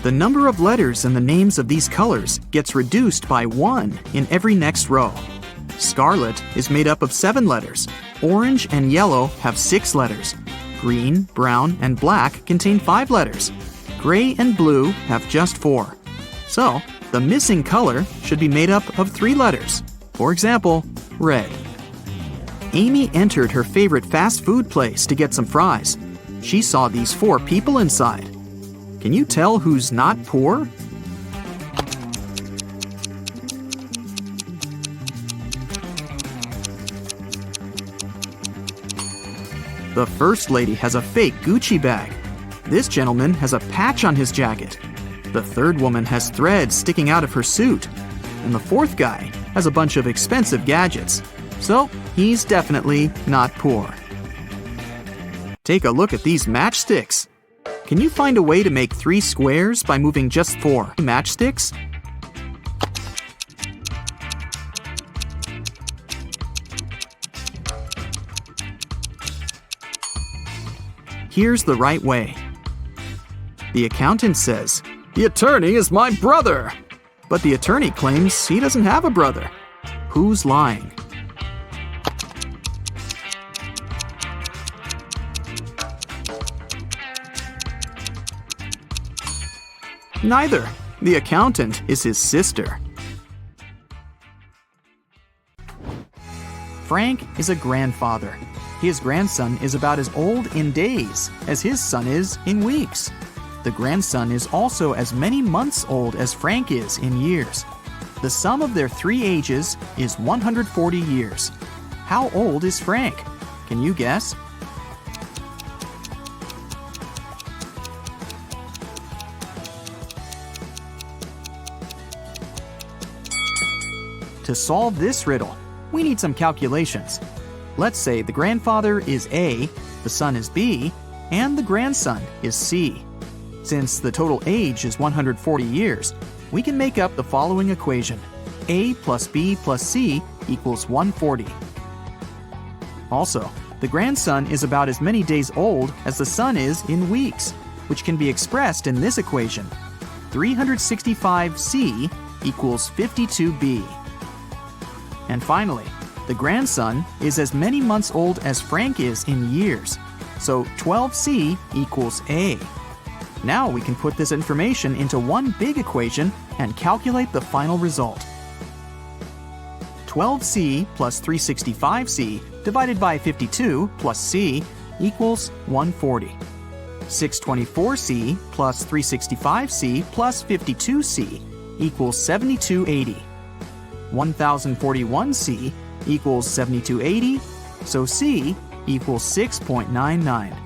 The number of letters in the names of these colors gets reduced by 1 in every next row. Scarlet is made up of 7 letters. Orange and yellow have 6 letters. Green, brown, and black contain 5 letters. Gray and blue have just 4. So, the missing color should be made up of 3 letters. For example, red. Amy entered her favorite fast food place to get some fries. She saw these 4 people inside. Can you tell who's not poor? The first lady has a fake Gucci bag. This gentleman has a patch on his jacket. The third woman has threads sticking out of her suit. And the fourth guy has a bunch of expensive gadgets. So, he's definitely not poor. Take a look at these matchsticks. Can you find a way to make 3 squares by moving just 4 matchsticks? Here's the right way. The accountant says, "The attorney is my brother." But the attorney claims he doesn't have a brother. Who's lying? Neither. The accountant is his sister. Frank is a grandfather. His grandson is about as old in days as his son is in weeks. The grandson is also as many months old as Frank is in years. The sum of their 3 ages is 140 years. How old is Frank? Can you guess? To solve this riddle, we need some calculations. Let's say the grandfather is A, the son is B, and the grandson is C. Since the total age is 140 years, we can make up the following equation. A plus B plus C equals 140. Also, the grandson is about as many days old as the son is in weeks, which can be expressed in this equation. 365C equals 52B. And finally, the grandson is as many months old as Frank is in years, so 12C equals A. Now we can put this information into one big equation and calculate the final result. 12C plus 365C divided by 52 plus C equals 140. 624C plus 365C plus 52C equals 7280. 1041C equals 7280, so C equals 6.99.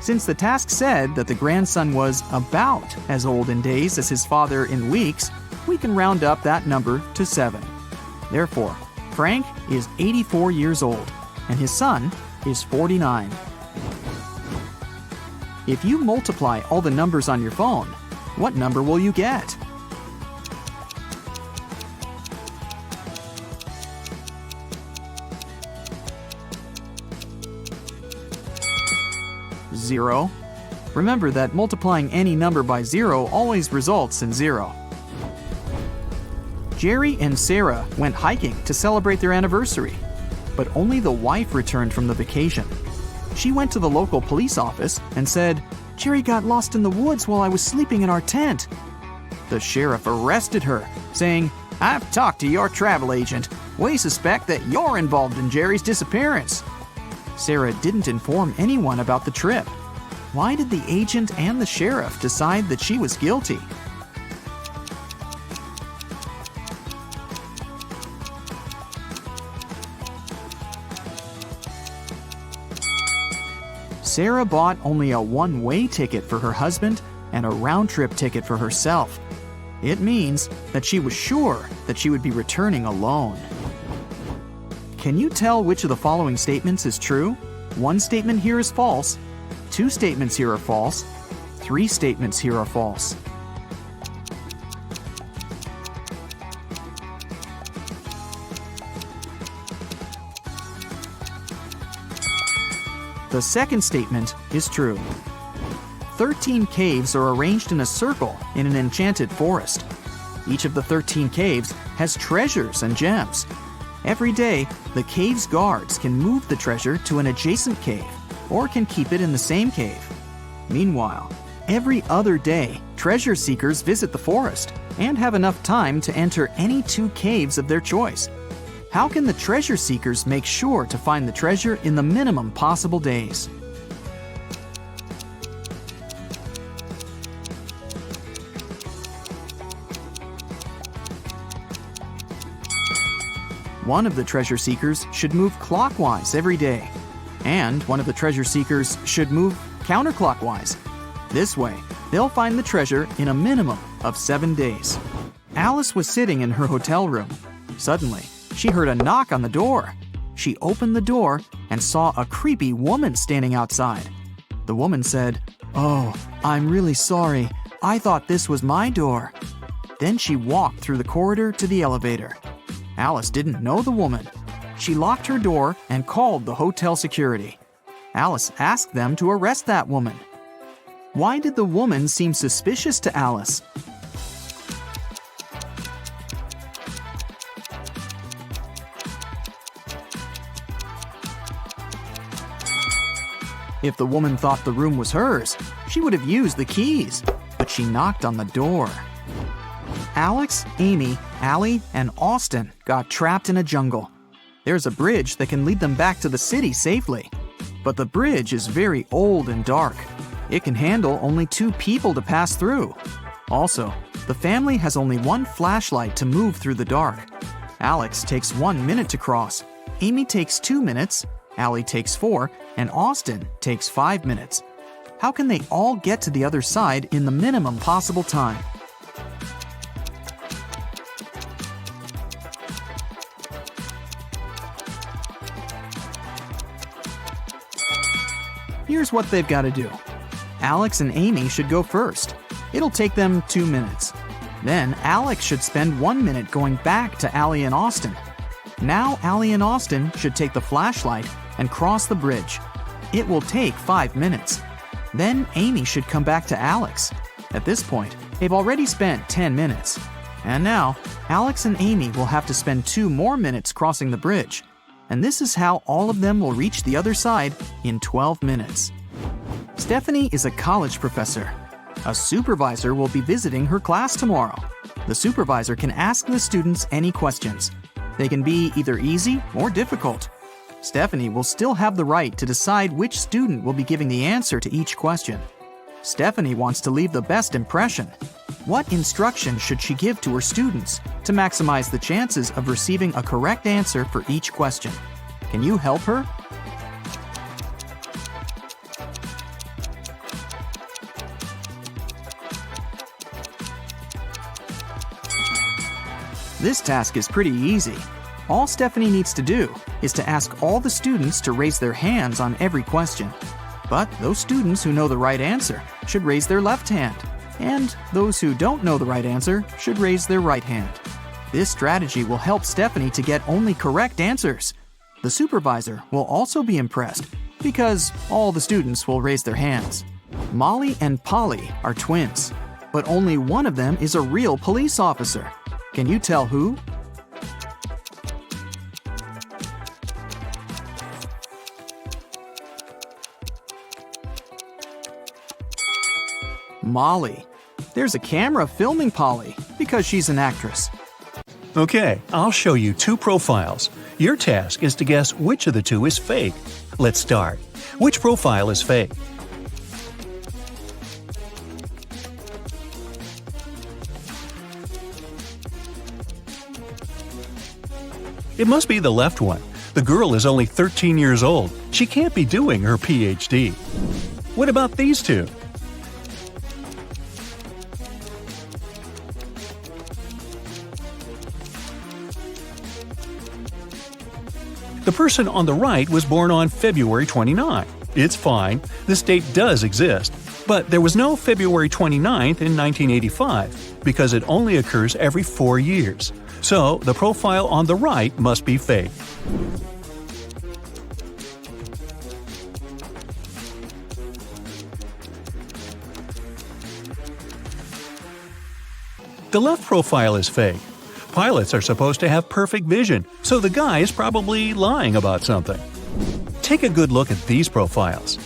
Since the task said that the grandson was about as old in days as his father in weeks, we can round up that number to 7. Therefore, Frank is 84 years old, and his son is 49. If you multiply all the numbers on your phone, what number will you get? Zero. Remember that multiplying any number by 0 always results in 0. Jerry and Sarah went hiking to celebrate their anniversary, but only the wife returned from the vacation. She went to the local police office and said, "Jerry got lost in the woods while I was sleeping in our tent." The sheriff arrested her, saying, "I've talked to your travel agent. We suspect that you're involved in Jerry's disappearance." Sarah didn't inform anyone about the trip. Why did the agent and the sheriff decide that she was guilty? Sarah bought only a one-way ticket for her husband and a round-trip ticket for herself. It means that she was sure that she would be returning alone. Can you tell which of the following statements is true? One statement here is false. 2 statements here are false. 3 statements here are false. The second statement is true. 13 caves are arranged in a circle in an enchanted forest. Each of the 13 caves has treasures and gems. Every day, the cave's guards can move the treasure to an adjacent cave or can keep it in the same cave. Meanwhile, every other day, treasure seekers visit the forest and have enough time to enter any 2 caves of their choice. How can the treasure seekers make sure to find the treasure in the minimum possible days? One of the treasure seekers should move clockwise every day, and one of the treasure seekers should move counterclockwise. This way, they'll find the treasure in a minimum of 7 days. Alice was sitting in her hotel room. Suddenly, she heard a knock on the door. She opened the door and saw a creepy woman standing outside. The woman said, "Oh, I'm really sorry. I thought this was my door." Then she walked through the corridor to the elevator. Alice didn't know the woman. She locked her door and called the hotel security. Alice asked them to arrest that woman. Why did the woman seem suspicious to Alice? If the woman thought the room was hers, she would have used the keys, but she knocked on the door. Alex, Amy, Allie, and Austin got trapped in a jungle. There's a bridge that can lead them back to the city safely. But the bridge is very old and dark. It can handle only 2 people to pass through. Also, the family has only 1 flashlight to move through the dark. Alex takes 1 minute to cross. Amy takes 2 minutes. Allie takes 4, and Austin takes 5 minutes. How can they all get to the other side in the minimum possible time? Here's what they've got to do. Alex and Amy should go first. It'll take them 2 minutes. Then Alex should spend 1 minute going back to Allie and Austin. Now Allie and Austin should take the flashlight and cross the bridge. It will take 5 minutes. Then Amy should come back to Alex. At this point, they've already spent 10 minutes. And now, Alex and Amy will have to spend 2 more minutes crossing the bridge. And this is how all of them will reach the other side in 12 minutes. Stephanie is a college professor. A supervisor will be visiting her class tomorrow. The supervisor can ask the students any questions. They can be either easy or difficult. Stephanie will still have the right to decide which student will be giving the answer to each question. Stephanie wants to leave the best impression. What instructions should she give to her students to maximize the chances of receiving a correct answer for each question? Can you help her? This task is pretty easy. All Stephanie needs to do is to ask all the students to raise their hands on every question. But those students who know the right answer should raise their left hand, and those who don't know the right answer should raise their right hand. This strategy will help Stephanie to get only correct answers. The supervisor will also be impressed because all the students will raise their hands. Molly and Polly are twins, but only one of them is a real police officer. Can you tell who? Molly. There's a camera filming Polly because she's an actress. Okay, I'll show you two profiles. Your task is to guess which of the two is fake. Let's start. Which profile is fake? It must be the left one. The girl is only 13 years old. She can't be doing her PhD. What about these two? The person on the right was born on February 29. It's fine, this date does exist, but there was no February 29th in 1985 because it only occurs every 4 years. So the profile on the right must be fake. The left profile is fake. Pilots are supposed to have perfect vision, so the guy is probably lying about something. Take a good look at these profiles.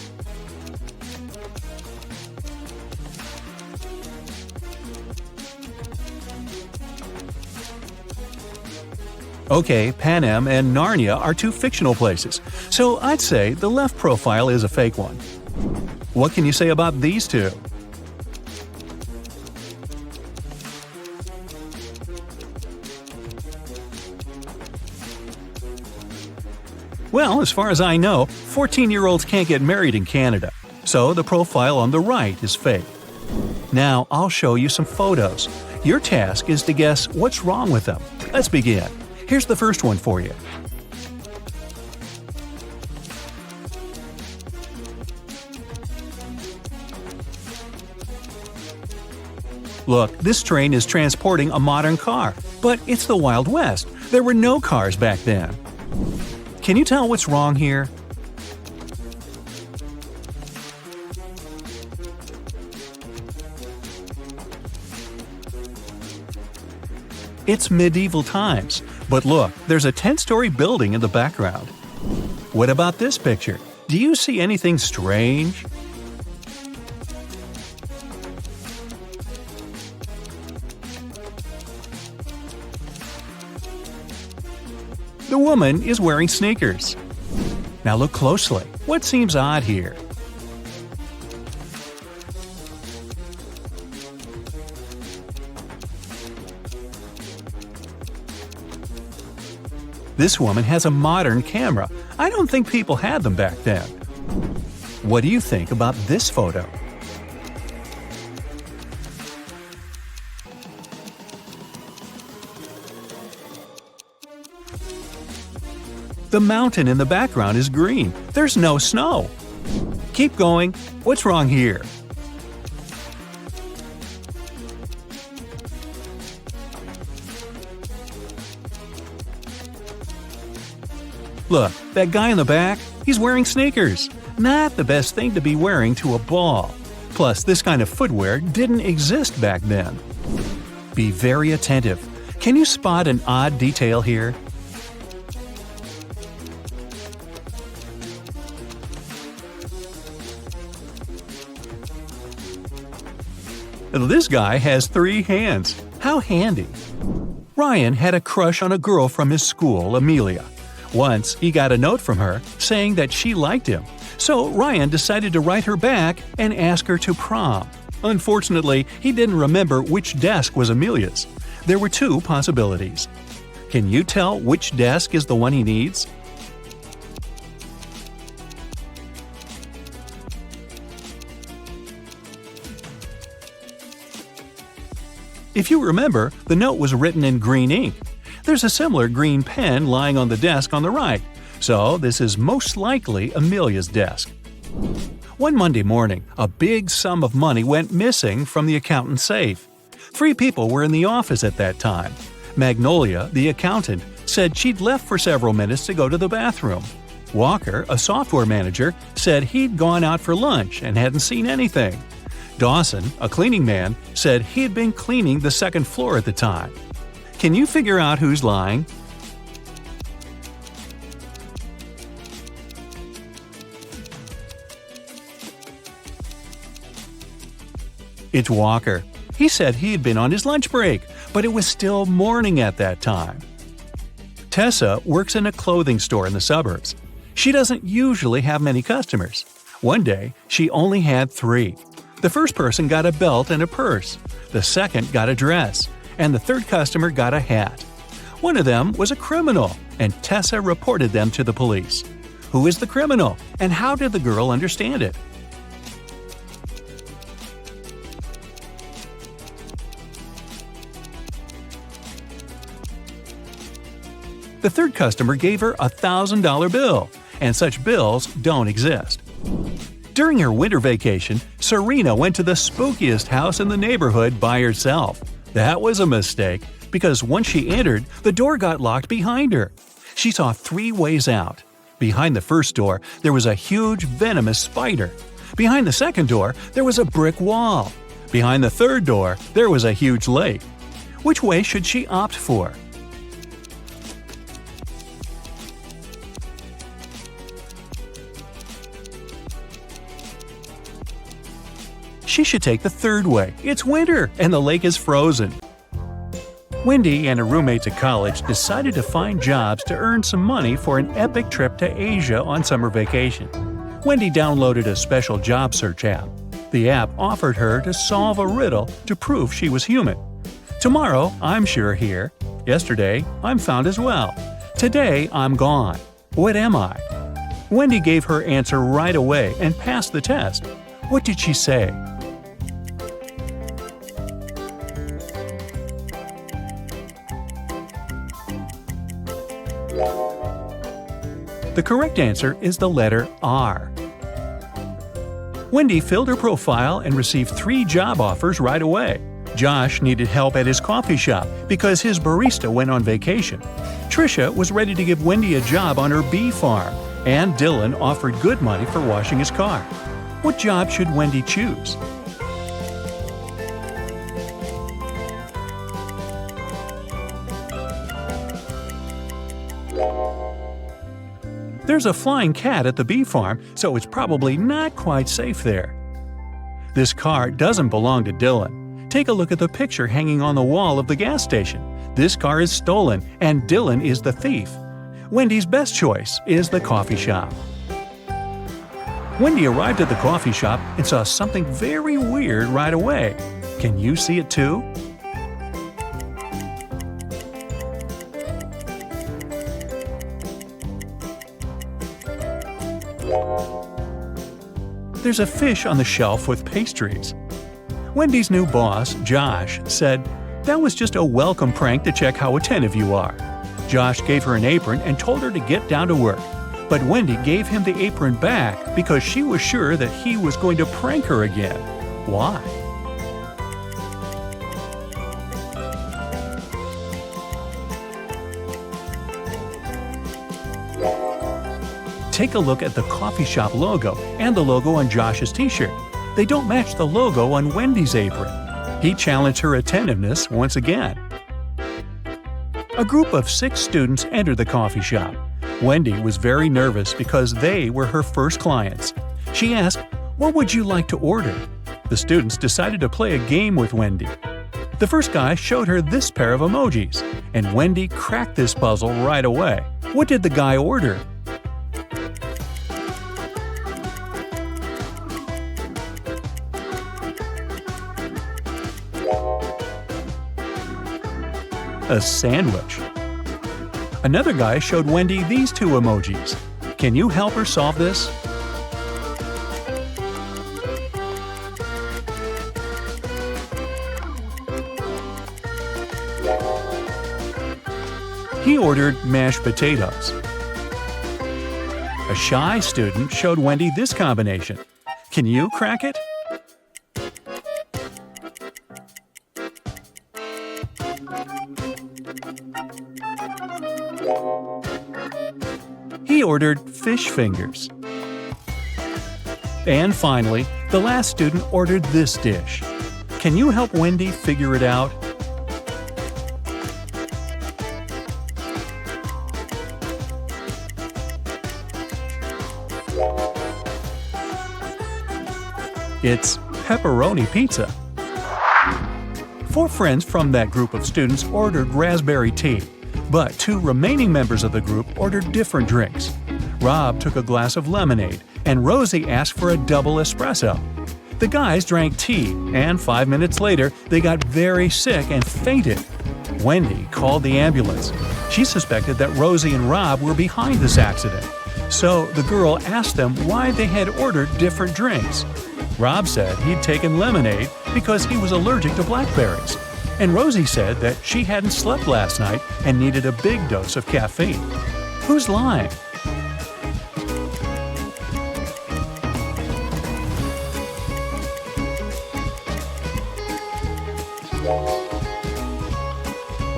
Okay, Panem and Narnia are two fictional places, so I'd say the left profile is a fake one. What can you say about these two? Well, as far as I know, 14-year-olds can't get married in Canada, so the profile on the right is fake. Now, I'll show you some photos. Your task is to guess what's wrong with them. Let's begin. Here's the first one for you. Look, this train is transporting a modern car, but it's the Wild West. There were no cars back then. Can you tell what's wrong here? It's medieval times, but look, there's a 10-story building in the background. What about this picture? Do you see anything strange? The woman is wearing sneakers. Now look closely. What seems odd here? This woman has a modern camera. I don't think people had them back then. What do you think about this photo? The mountain in the background is green. There's no snow. Keep going. What's wrong here? Look, that guy in the back, he's wearing sneakers. Not the best thing to be wearing to a ball. Plus, this kind of footwear didn't exist back then. Be very attentive. Can you spot an odd detail here? This guy has 3 hands. How handy. Ryan had a crush on a girl from his school, Amelia. Once, he got a note from her saying that she liked him. So Ryan decided to write her back and ask her to prom. Unfortunately, he didn't remember which desk was Amelia's. There were two possibilities. Can you tell which desk is the one he needs? If you remember, the note was written in green ink. There's a similar green pen lying on the desk on the right, so this is most likely Amelia's desk. One Monday morning, a big sum of money went missing from the accountant's safe. 3 people were in the office at that time. Magnolia, the accountant, said she'd left for several minutes to go to the bathroom. Walker, a software manager, said he'd gone out for lunch and hadn't seen anything. Dawson, a cleaning man, said he had been cleaning the second floor at the time. Can you figure out who's lying? It's Walker. He said he had been on his lunch break, but it was still morning at that time. Tessa works in a clothing store in the suburbs. She doesn't usually have many customers. One day, she only had 3. The first person got a belt and a purse, the second got a dress, and the third customer got a hat. One of them was a criminal, and Tessa reported them to the police. Who is the criminal, and how did the girl understand it? The third customer gave her a $1,000 bill, and such bills don't exist. During her winter vacation, Serena went to the spookiest house in the neighborhood by herself. That was a mistake, because once she entered, the door got locked behind her. She saw 3 ways out. Behind the first door, there was a huge venomous spider. Behind the second door, there was a brick wall. Behind the third door, there was a huge lake. Which way should she opt for? She should take the third way. It's winter, and the lake is frozen. Wendy and her roommates at college decided to find jobs to earn some money for an epic trip to Asia on summer vacation. Wendy downloaded a special job search app. The app offered her to solve a riddle to prove she was human. Tomorrow, I'm sure here. Yesterday, I'm found as well. Today, I'm gone. What am I? Wendy gave her answer right away and passed the test. What did she say? The correct answer is the letter R. Wendy filled her profile and received 3 job offers right away. Josh needed help at his coffee shop because his barista went on vacation. Tricia was ready to give Wendy a job on her bee farm, and Dylan offered good money for washing his car. What job should Wendy choose? There's a flying cat at the bee farm, so it's probably not quite safe there. This car doesn't belong to Dylan. Take a look at the picture hanging on the wall of the gas station. This car is stolen, and Dylan is the thief. Wendy's best choice is the coffee shop. Wendy arrived at the coffee shop and saw something very weird right away. Can you see it too? There's a fish on the shelf with pastries. Wendy's new boss, Josh, said, "That was just a welcome prank to check how attentive you are." Josh gave her an apron and told her to get down to work. But Wendy gave him the apron back because she was sure that he was going to prank her again. Why? Take a look at the coffee shop logo and the logo on Josh's t-shirt. They don't match the logo on Wendy's apron. He challenged her attentiveness once again. A group of 6 students entered the coffee shop. Wendy was very nervous because they were her first clients. She asked, "What would you like to order?" The students decided to play a game with Wendy. The first guy showed her this pair of emojis, and Wendy cracked this puzzle right away. What did the guy order? A sandwich. Another guy showed Wendy these two emojis. Can you help her solve this? He ordered mashed potatoes. A shy student showed Wendy this combination. Can you crack it? He ordered fish fingers. And finally, the last student ordered this dish. Can you help Wendy figure it out? It's pepperoni pizza. 4 friends from that group of students ordered raspberry tea, but 2 remaining members of the group ordered different drinks. Rob took a glass of lemonade, and Rosie asked for a double espresso. The guys drank tea, and 5 minutes later, they got very sick and fainted. Wendy called the ambulance. She suspected that Rosie and Rob were behind this accident, so the girl asked them why they had ordered different drinks. Rob said he'd taken lemonade because he was allergic to blackberries, and Rosie said that she hadn't slept last night and needed a big dose of caffeine. Who's lying?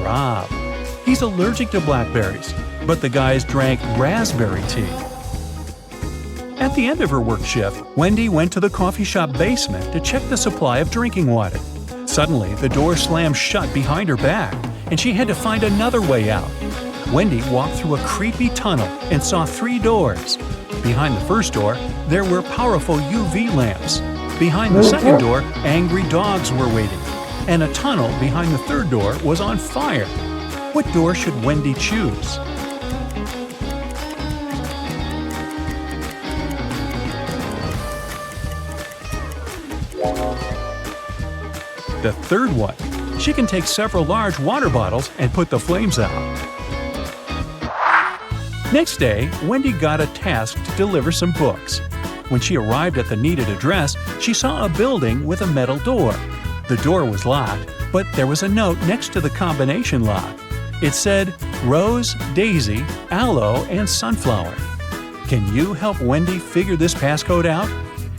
Rob. He's allergic to blackberries, but the guys drank raspberry tea. At the end of her work shift, Wendy went to the coffee shop basement to check the supply of drinking water. Suddenly, the door slammed shut behind her back, and she had to find another way out. Wendy walked through a creepy tunnel and saw 3 doors. Behind the first door, there were powerful UV lamps. Behind the second door, angry dogs were waiting. And a tunnel behind the third door was on fire. What door should Wendy choose? The third one. She can take several large water bottles and put the flames out. Next day, Wendy got a task to deliver some books. When she arrived at the needed address, she saw a building with a metal door. The door was locked, but there was a note next to the combination lock. It said, Rose, Daisy, Aloe, and Sunflower. Can you help Wendy figure this passcode out?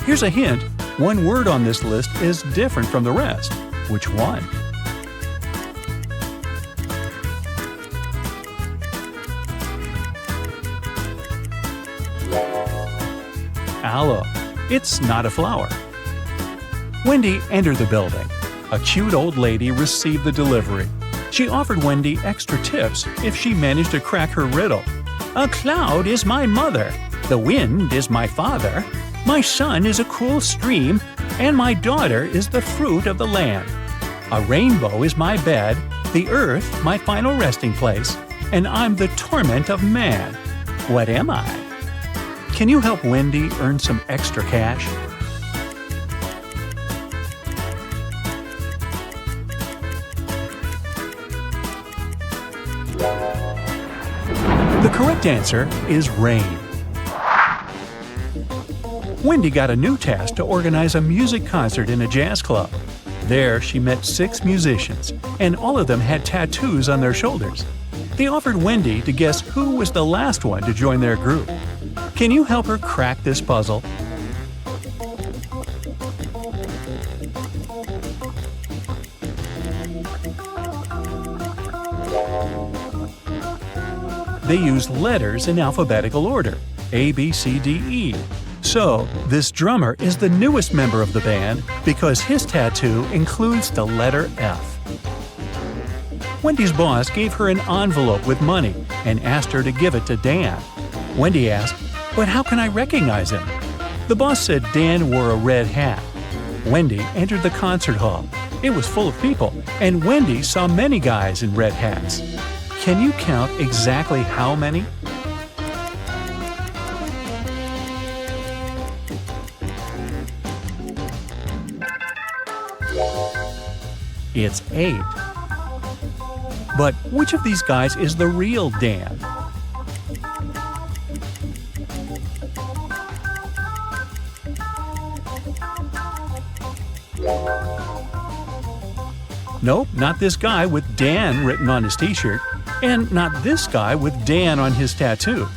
Here's a hint. One word on this list is different from the rest. Which one? Aloe. It's not a flower. Wendy entered the building. A cute old lady received the delivery. She offered Wendy extra tips if she managed to crack her riddle. A cloud is my mother. The wind is my father. My son is a cool stream. And my daughter is the fruit of the land. A rainbow is my bed. The earth my final resting place. And I'm the torment of man. What am I? Can you help Wendy earn some extra cash? The correct answer is rain. Wendy got a new task to organize a music concert in a jazz club. There, she met 6 musicians, and all of them had tattoos on their shoulders. They offered Wendy to guess who was the last one to join their group. Can you help her crack this puzzle? They use letters in alphabetical order, A, B, C, D, E. So, this drummer is the newest member of the band because his tattoo includes the letter F. Wendy's boss gave her an envelope with money and asked her to give it to Dan. Wendy asked, "But how can I recognize him?" The boss said Dan wore a red hat. Wendy entered the concert hall. It was full of people, and Wendy saw many guys in red hats. Can you count exactly how many? It's 8. But which of these guys is the real Dan? Nope, not this guy with Dan written on his t-shirt, and not this guy with Dan on his tattoo.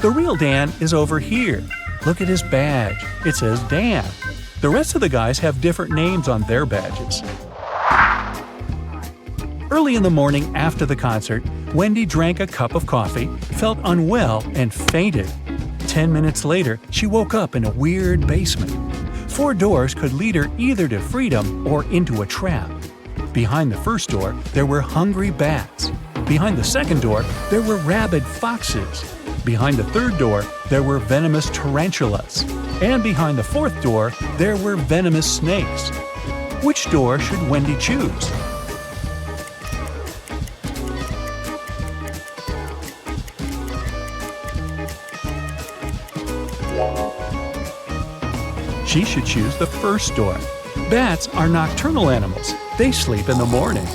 The real Dan is over here. Look at his badge. It says Dan. The rest of the guys have different names on their badges. Early in the morning after the concert, Wendy drank a cup of coffee, felt unwell, and fainted. 10 minutes later, she woke up in a weird basement. 4 doors could lead her either to freedom or into a trap. Behind the first door, there were hungry bats. Behind the second door, there were rabid foxes. Behind the third door, there were venomous tarantulas. And behind the fourth door, there were venomous snakes. Which door should Wendy choose? She should choose the first door. Bats are nocturnal animals. They sleep in the morning.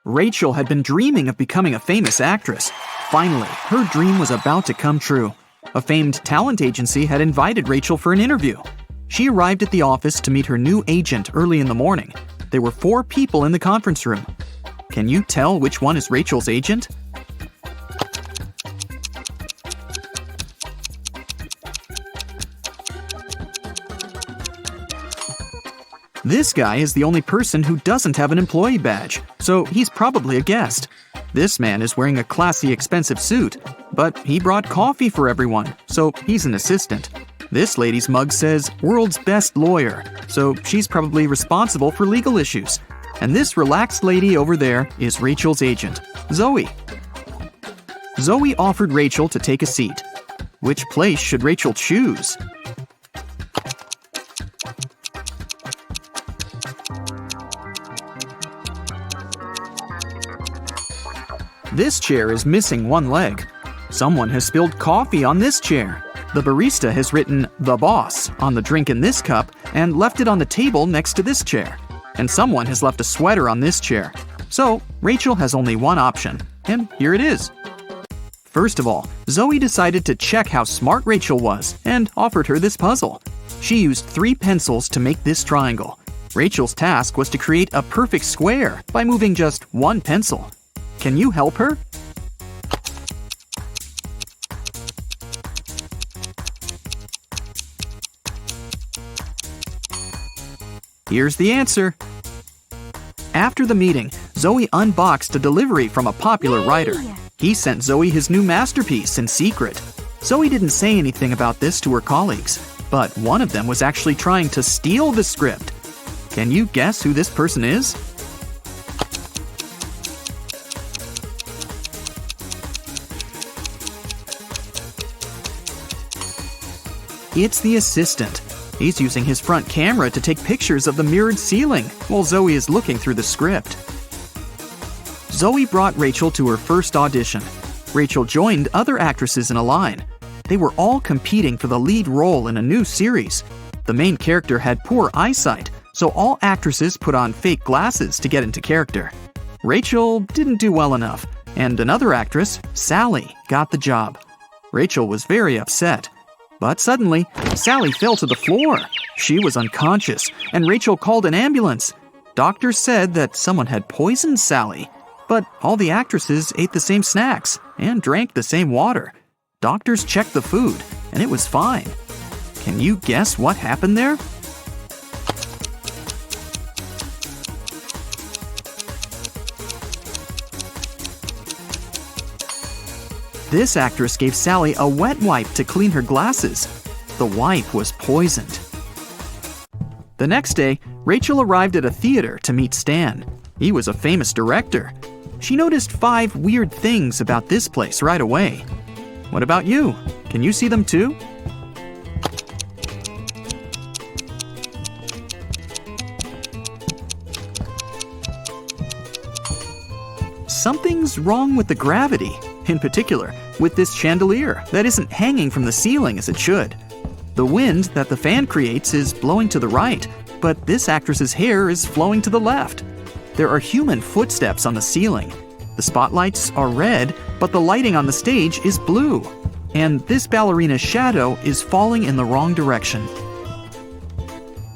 Rachel had been dreaming of becoming a famous actress. Finally, her dream was about to come true. A famed talent agency had invited Rachel for an interview. She arrived at the office to meet her new agent early in the morning. There were 4 people in the conference room. Can you tell which one is Rachel's agent? This guy is the only person who doesn't have an employee badge, so he's probably a guest. This man is wearing a classy, expensive suit, but he brought coffee for everyone, so he's an assistant. This lady's mug says "World's Best Lawyer," so she's probably responsible for legal issues. And this relaxed lady over there is Rachel's agent, Zoe. Zoe offered Rachel to take a seat. Which place should Rachel choose? This chair is missing 1 leg. Someone has spilled coffee on this chair. The barista has written "The Boss" on the drink in this cup and left it on the table next to this chair. And someone has left a sweater on this chair. So, Rachel has only one option, and here it is. First of all, Zoe decided to check how smart Rachel was and offered her this puzzle. She used 3 pencils to make this triangle. Rachel's task was to create a perfect square by moving just 1 pencil. Can you help her? Here's the answer. After the meeting, Zoe unboxed a delivery from a popular writer. He sent Zoe his new masterpiece in secret. Zoe didn't say anything about this to her colleagues, but one of them was actually trying to steal the script. Can you guess who this person is? It's the assistant. He's using his front camera to take pictures of the mirrored ceiling while Zoe is looking through the script. Zoe brought Rachel to her first audition. Rachel joined other actresses in a line. They were all competing for the lead role in a new series. The main character had poor eyesight, so all actresses put on fake glasses to get into character. Rachel didn't do well enough, and another actress, Sally, got the job. Rachel was very upset. But suddenly, Sally fell to the floor. She was unconscious, and Rachel called an ambulance. Doctors said that someone had poisoned Sally. But all the actresses ate the same snacks and drank the same water. Doctors checked the food, and it was fine. Can you guess what happened there? This actress gave Sally a wet wipe to clean her glasses. The wipe was poisoned. The next day, Rachel arrived at a theater to meet Stan. He was a famous director. She noticed 5 weird things about this place right away. What about you? Can you see them too? Something's wrong with the gravity. In particular, with this chandelier that isn't hanging from the ceiling as it should. The wind that the fan creates is blowing to the right, but this actress's hair is flowing to the left. There are human footsteps on the ceiling. The spotlights are red, but the lighting on the stage is blue. And this ballerina's shadow is falling in the wrong direction.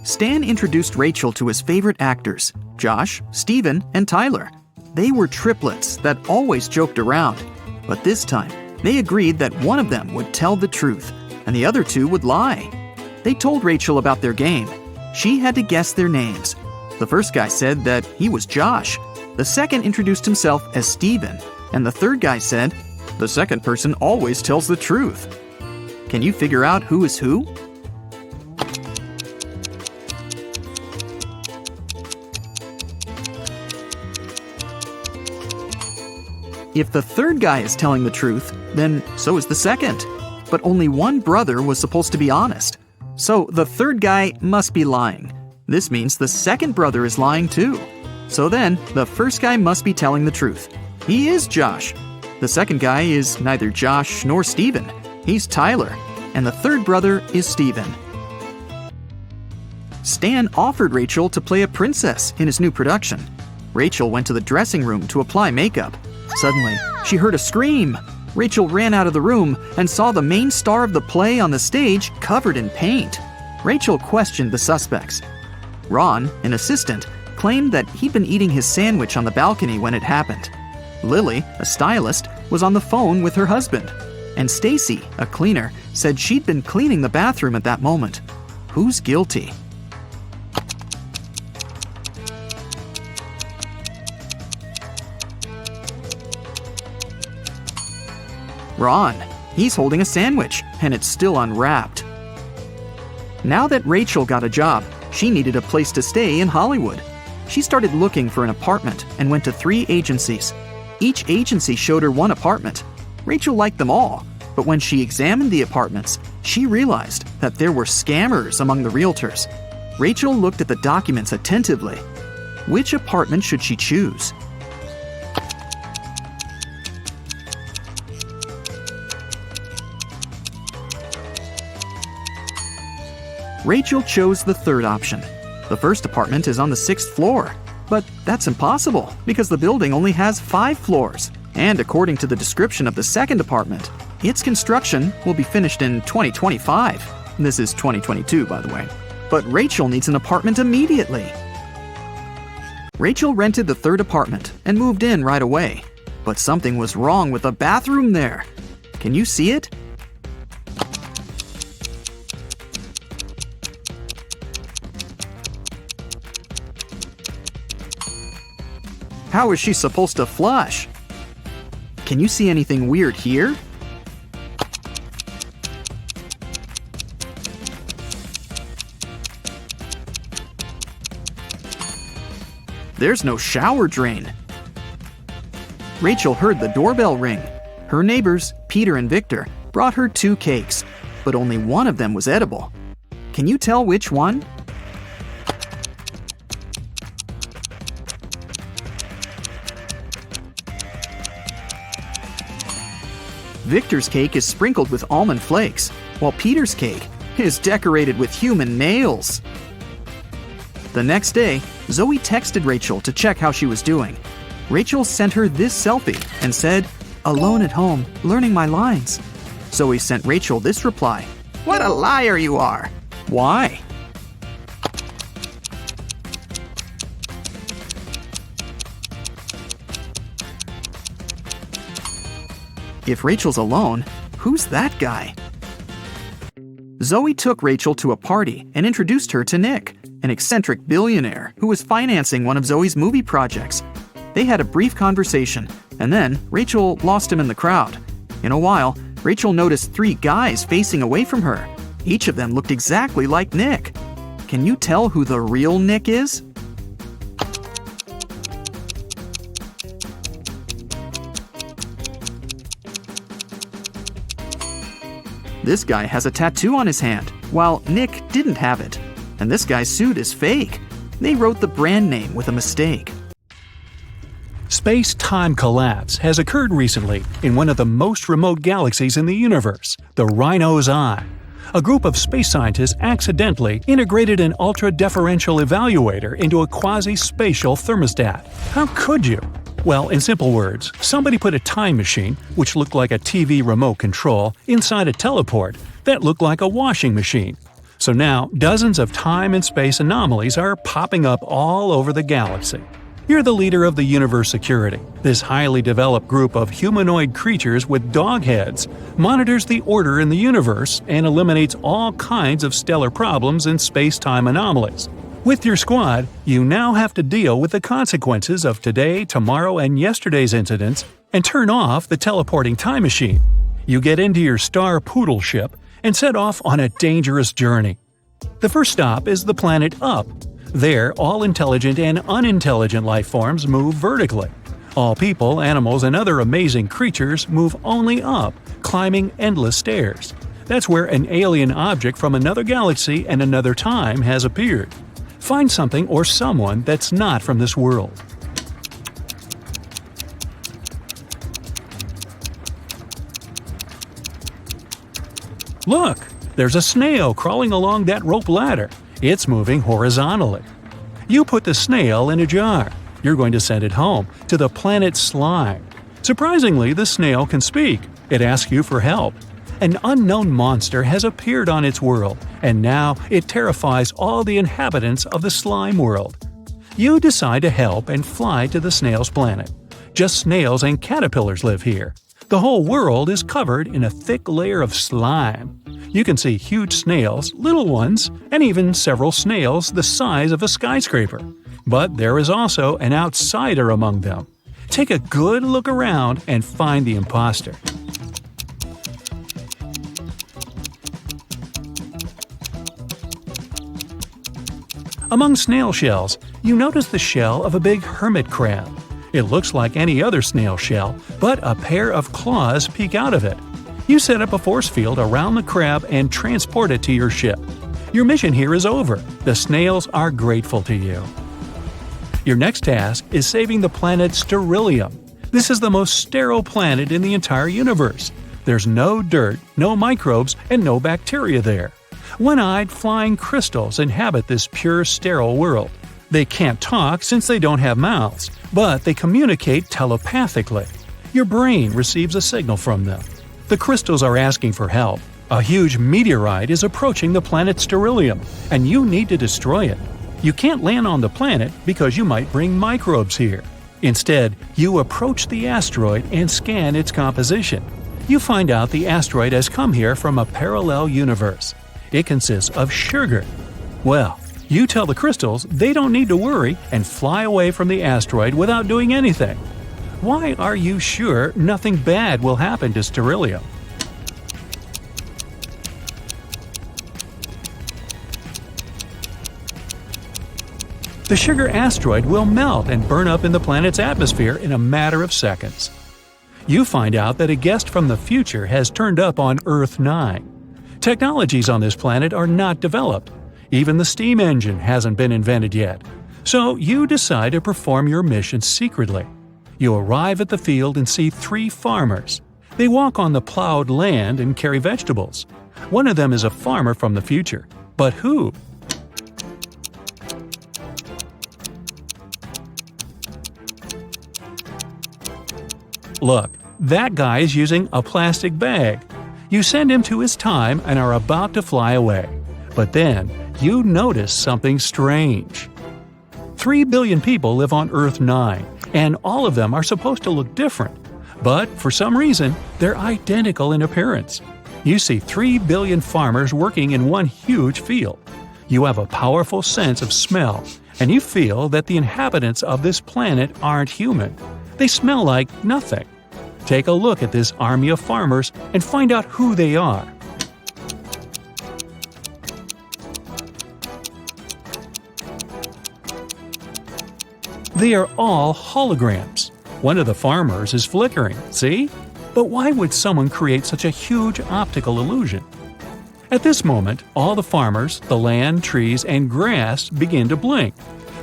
Stan introduced Rachel to his favorite actors, Josh, Steven, and Tyler. They were triplets that always joked around. But this time, they agreed that one of them would tell the truth, and the other two would lie. They told Rachel about their game. She had to guess their names. The first guy said that he was Josh. The second introduced himself as Steven. And the third guy said, "The second person always tells the truth." Can you figure out who is who? If the third guy is telling the truth, then so is the second. But only one brother was supposed to be honest. So the third guy must be lying. This means the second brother is lying too. So then, the first guy must be telling the truth. He is Josh. The second guy is neither Josh nor Steven. He's Tyler. And the third brother is Steven. Stan offered Rachel to play a princess in his new production. Rachel went to the dressing room to apply makeup. Suddenly, she heard a scream. Rachel ran out of the room and saw the main star of the play on the stage covered in paint. Rachel questioned the suspects. Ron, an assistant, claimed that he'd been eating his sandwich on the balcony when it happened. Lily, a stylist, was on the phone with her husband. And Stacy, a cleaner, said she'd been cleaning the bathroom at that moment. Who's guilty? Ron. He's holding a sandwich, and it's still unwrapped. Now that Rachel got a job, she needed a place to stay in Hollywood. She started looking for an apartment and went to 3 agencies. Each agency showed her one apartment. Rachel liked them all, but when she examined the apartments, she realized that there were scammers among the realtors. Rachel looked at the documents attentively. Which apartment should she choose? Rachel chose the third option. The first apartment is on the 6th floor. But that's impossible because the building only has 5 floors. And according to the description of the second apartment, its construction will be finished in 2025. This is 2022, by the way. But Rachel needs an apartment immediately. Rachel rented the third apartment and moved in right away. But something was wrong with the bathroom there. Can you see it? How is she supposed to flush? Can you see anything weird here? There's no shower drain. Rachel heard the doorbell ring. Her neighbors, Peter and Victor, brought her 2 cakes, but only one of them was edible. Can you tell which one? Victor's cake is sprinkled with almond flakes, while Peter's cake is decorated with human nails. The next day, Zoe texted Rachel to check how she was doing. Rachel sent her this selfie and said, "Alone at home, learning my lines." Zoe sent Rachel this reply, "What a liar you are!" Why? If Rachel's alone, who's that guy? Zoe took Rachel to a party and introduced her to Nick, an eccentric billionaire who was financing one of Zoe's movie projects. They had a brief conversation, and then Rachel lost him in the crowd. In a while, Rachel noticed 3 guys facing away from her. Each of them looked exactly like Nick. Can you tell who the real Nick is? This guy has a tattoo on his hand, while Nick didn't have it. And this guy's suit is fake. They wrote the brand name with a mistake. Space-time collapse has occurred recently in one of the most remote galaxies in the universe, the Rhino's Eye. A group of space scientists accidentally integrated an ultra-deferential evaluator into a quasi-spatial thermostat. How could you? Well, in simple words, somebody put a time machine, which looked like a TV remote control, inside a teleport that looked like a washing machine. So now, dozens of time and space anomalies are popping up all over the galaxy. You're the leader of the Universe Security. This highly developed group of humanoid creatures with dog heads monitors the order in the universe and eliminates all kinds of stellar problems and space-time anomalies. With your squad, you now have to deal with the consequences of today, tomorrow, and yesterday's incidents and turn off the teleporting time machine. You get into your Star Poodle ship and set off on a dangerous journey. The first stop is the planet Up. There, all intelligent and unintelligent life forms move vertically. All people, animals, and other amazing creatures move only up, climbing endless stairs. That's where an alien object from another galaxy and another time has appeared. Find something or someone that's not from this world. Look! There's a snail crawling along that rope ladder. It's moving horizontally. You put the snail in a jar. You're going to send it home, to the planet Slime. Surprisingly, the snail can speak. It asks you for help. An unknown monster has appeared on its world, and now it terrifies all the inhabitants of the slime world. You decide to help and fly to the snail's planet. Just snails and caterpillars live here. The whole world is covered in a thick layer of slime. You can see huge snails, little ones, and even several snails the size of a skyscraper. But there is also an outsider among them. Take a good look around and find the imposter. Among snail shells, you notice the shell of a big hermit crab. It looks like any other snail shell, but a pair of claws peek out of it. You set up a force field around the crab and transport it to your ship. Your mission here is over. The snails are grateful to you. Your next task is saving the planet Sterilium. This is the most sterile planet in the entire universe. There's no dirt, no microbes, and no bacteria there. One-eyed flying crystals inhabit this pure sterile world. They can't talk since they don't have mouths, but they communicate telepathically. Your brain receives a signal from them. The crystals are asking for help. A huge meteorite is approaching the planet Sterilium, and you need to destroy it. You can't land on the planet because you might bring microbes here. Instead, you approach the asteroid and scan its composition. You find out the asteroid has come here from a parallel universe. It consists of sugar. Well, you tell the crystals they don't need to worry and fly away from the asteroid without doing anything. Why are you sure nothing bad will happen to Sterilium? The sugar asteroid will melt and burn up in the planet's atmosphere in a matter of seconds. You find out that a guest from the future has turned up on Earth 9. Technologies on this planet are not developed. Even the steam engine hasn't been invented yet. So you decide to perform your mission secretly. You arrive at the field and see 3 farmers. They walk on the plowed land and carry vegetables. One of them is a farmer from the future. But who? Look, that guy is using a plastic bag. You send him to his time and are about to fly away. But then, you notice something strange. 3 billion people live on Earth 9, and all of them are supposed to look different. But for some reason, they're identical in appearance. You see 3 billion farmers working in one huge field. You have a powerful sense of smell, and you feel that the inhabitants of this planet aren't human. They smell like nothing. Take a look at this army of farmers and find out who they are. They are all holograms. One of the farmers is flickering, see? But why would someone create such a huge optical illusion? At this moment, all the farmers, the land, trees, and grass begin to blink.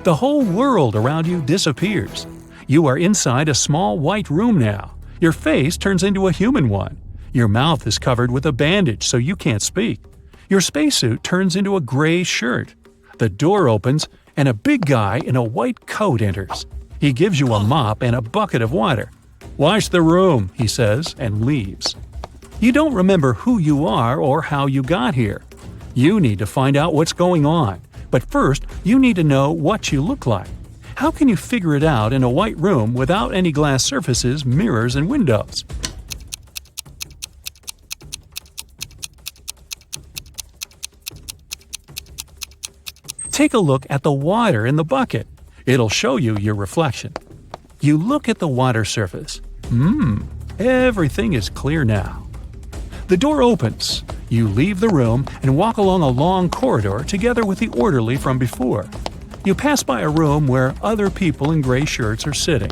The whole world around you disappears. You are inside a small white room now. Your face turns into a human one. Your mouth is covered with a bandage so you can't speak. Your spacesuit turns into a gray shirt. The door opens and a big guy in a white coat enters. He gives you a mop and a bucket of water. "Wash the room," he says, and leaves. You don't remember who you are or how you got here. You need to find out what's going on, but first you need to know what you look like. How can you figure it out in a white room without any glass surfaces, mirrors, and windows? Take a look at the water in the bucket. It'll show you your reflection. You look at the water surface. Everything is clear now. The door opens. You leave the room and walk along a long corridor together with the orderly from before. You pass by a room where other people in gray shirts are sitting.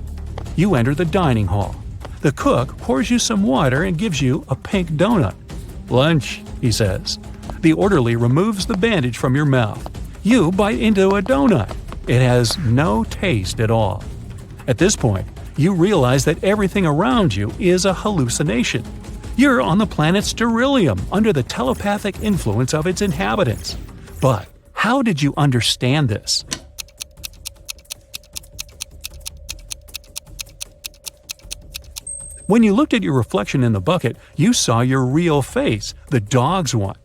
You enter the dining hall. The cook pours you some water and gives you a pink donut. "Lunch," he says. The orderly removes the bandage from your mouth. You bite into a donut. It has no taste at all. At this point, you realize that everything around you is a hallucination. You're on the planet Sterilium under the telepathic influence of its inhabitants. But how did you understand this? When you looked at your reflection in the bucket, you saw your real face, the dog's one.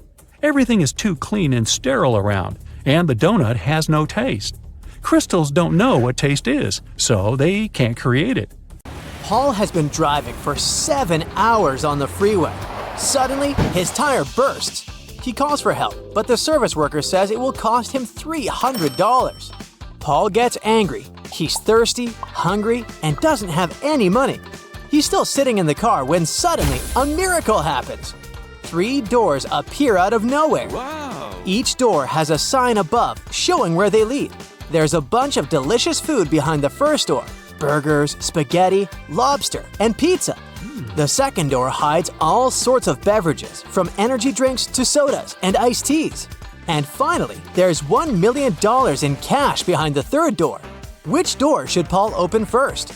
Everything is too clean and sterile around, and the donut has no taste. Crystals don't know what taste is, so they can't create it. Paul has been driving for 7 hours on the freeway. Suddenly, his tire bursts. He calls for help, but the service worker says it will cost him $300. Paul gets angry. He's thirsty, hungry, and doesn't have any money. He's still sitting in the car when suddenly a miracle happens. 3 doors appear out of nowhere. Wow! Each door has a sign above showing where they lead. There's a bunch of delicious food behind the first door. Burgers, spaghetti, lobster, and pizza. The second door hides all sorts of beverages, from energy drinks to sodas and iced teas. And finally, there's $1 million in cash behind the third door. Which door should Paul open first?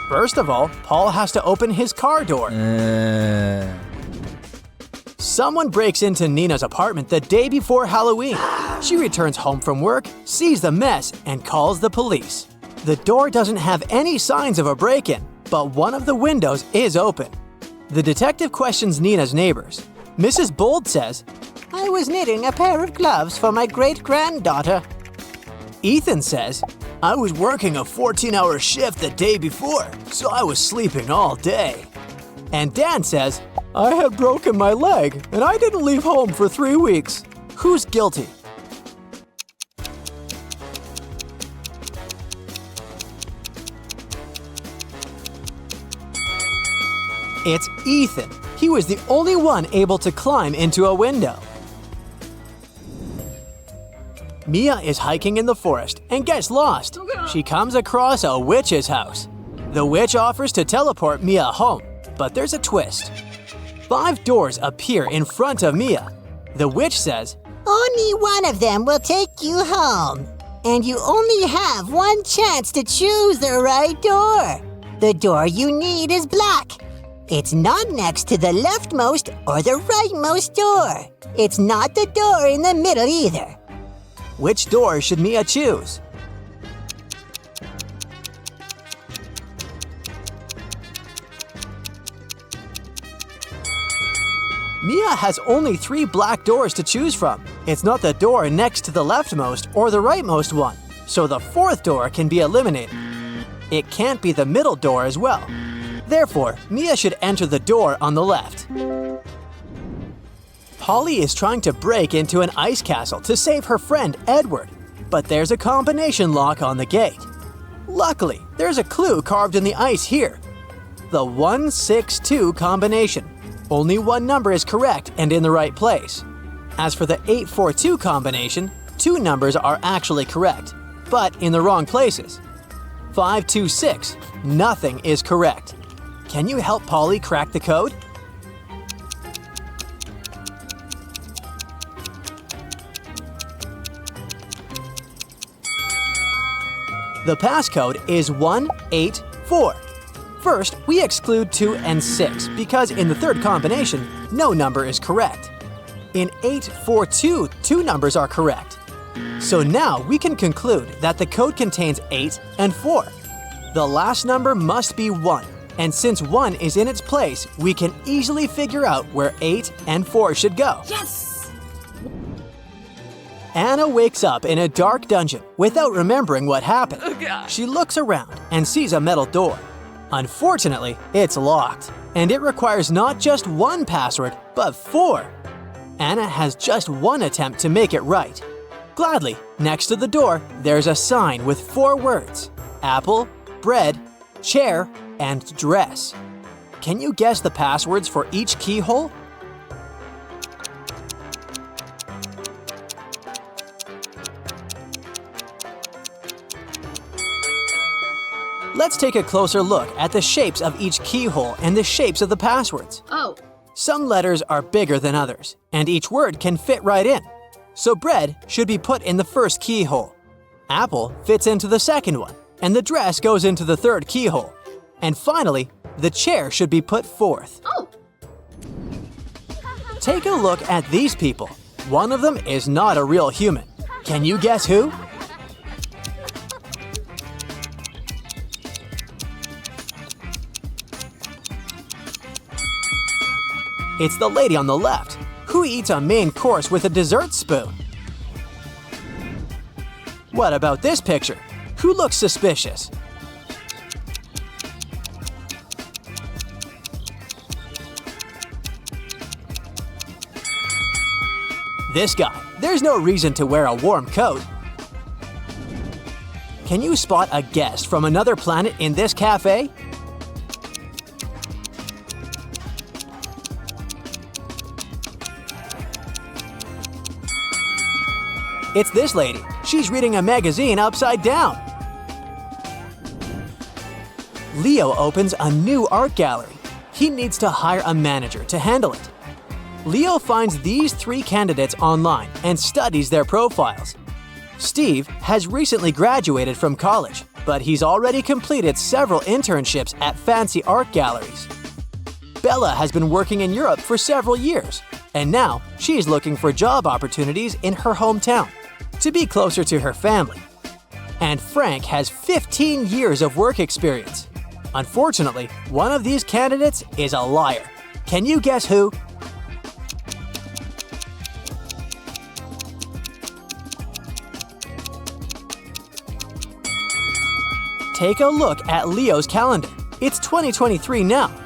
First of all, Paul has to open his car door. Someone breaks into Nina's apartment the day before Halloween. She returns home from work, sees the mess, and calls the police. The door doesn't have any signs of a break-in, but one of the windows is open. The detective questions Nina's neighbors. Mrs. Bold says, I was knitting a pair of gloves for my great-granddaughter. Ethan says, I was working a 14-hour shift the day before, so I was sleeping all day. And Dan says, I had broken my leg, and I didn't leave home for 3 weeks. Who's guilty? It's Ethan. He was the only one able to climb into a window. Mia is hiking in the forest and gets lost. She comes across a witch's house. The witch offers to teleport Mia home, but there's a twist. 5 doors appear in front of Mia. The witch says, Only one of them will take you home, and you only have one chance to choose the right door. The door you need is black. It's not next to the leftmost or the rightmost door. It's not the door in the middle either. Which door should Mia choose? Mia has only 3 black doors to choose from. It's not the door next to the leftmost or the rightmost one, so the 4th door can be eliminated. It can't be the middle door as well. Therefore, Mia should enter the door on the left. Polly is trying to break into an ice castle to save her friend Edward, but there's a combination lock on the gate. Luckily, there's a clue carved in the ice here. The 162 combination. Only one number is correct and in the right place. As for the 842 combination, 2 numbers are actually correct, but in the wrong places. 526, nothing is correct. Can you help Polly crack the code? The passcode is 184. First, we exclude 2 and 6 because in the third combination, no number is correct. In 842, two numbers are correct. So now we can conclude that the code contains 8 and 4. The last number must be 1, and since 1 is in its place, we can easily figure out where 8 and 4 should go. Yes! Anna wakes up in a dark dungeon without remembering what happened. She looks around and sees a metal door. Unfortunately, it's locked, and it requires not just one password, but 4. Anna has just one attempt to make it right. Gladly, next to the door, there's a sign with 4 words: apple, bread, chair, and dress. Can you guess the passwords for each keyhole? Let's take a closer look at the shapes of each keyhole and the shapes of the passwords. Oh. Some letters are bigger than others, and each word can fit right in. So bread should be put in the first keyhole. Apple fits into the second one, and the dress goes into the third keyhole. And finally, the chair should be put fourth. Oh. Take a look at these people. One of them is not a real human. Can you guess who? It's the lady on the left, who eats a main course with a dessert spoon. What about this picture? Who looks suspicious? This guy. There's no reason to wear a warm coat. Can you spot a guest from another planet in this cafe? It's this lady. She's reading a magazine upside down. Leo opens a new art gallery. He needs to hire a manager to handle it. Leo finds these 3 candidates online and studies their profiles. Steve has recently graduated from college, but he's already completed several internships at fancy art galleries. Bella has been working in Europe for several years, and now she's looking for job opportunities in her hometown to be closer to her family. And Frank has 15 years of work experience. Unfortunately, one of these candidates is a liar. Can you guess who? Take a look at Leo's calendar. It's 2023 now.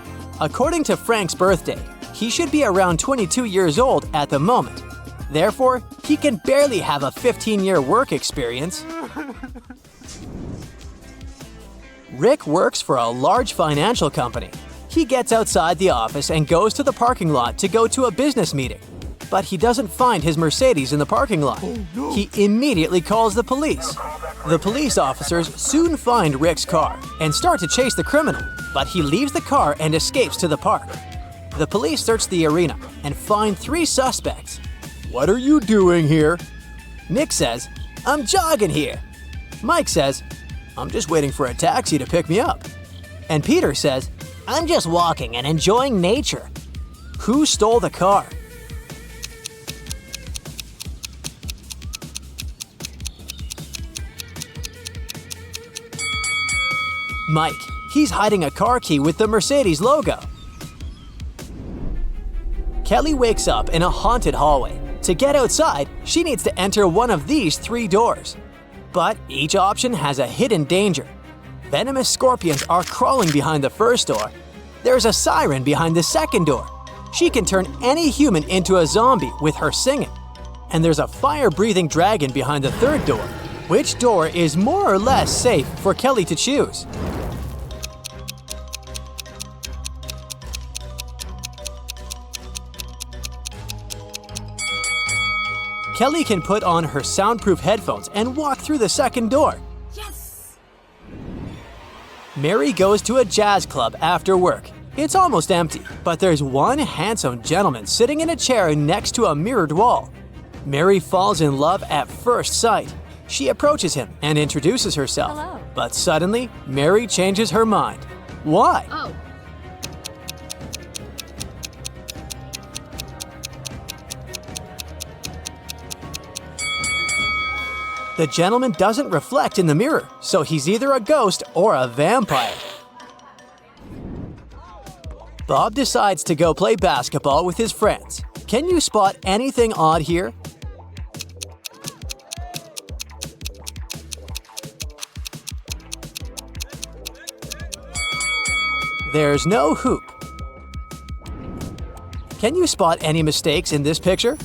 According to Frank's birthday, he should be around 22 years old at the moment. Therefore, he can barely have a 15-year work experience. Rick works for a large financial company. He gets outside the office and goes to the parking lot to go to a business meeting. But he doesn't find his Mercedes in the parking lot. He immediately calls the police. The police officers soon find Rick's car and start to chase the criminal, but he leaves the car and escapes to the park. The police search the arena and find 3 suspects. What are you doing here? Nick says, I'm jogging here. Mike says, I'm just waiting for a taxi to pick me up. And Peter says, I'm just walking and enjoying nature. who stole the car? Mike. He's hiding a car key with the Mercedes logo. Kelly wakes up in a haunted hallway. To get outside, she needs to enter one of these 3 doors. But each option has a hidden danger. Venomous scorpions are crawling behind the first door. There's a siren behind the second door. She can turn any human into a zombie with her singing. And there's a fire-breathing dragon behind the third door. Which door is more or less safe for Kelly to choose? Kelly can put on her soundproof headphones and walk through the second door. Yes! Mary goes to a jazz club after work. It's almost empty, but there's one handsome gentleman sitting in a chair next to a mirrored wall. Mary falls in love at first sight. She approaches him and introduces herself. Hello. But suddenly, Mary changes her mind. Why? Oh. The gentleman doesn't reflect in the mirror, so he's either a ghost or a vampire. Bob decides to go play basketball with his friends. Can you spot anything odd here? There's no hoop. Can you spot any mistakes in this picture?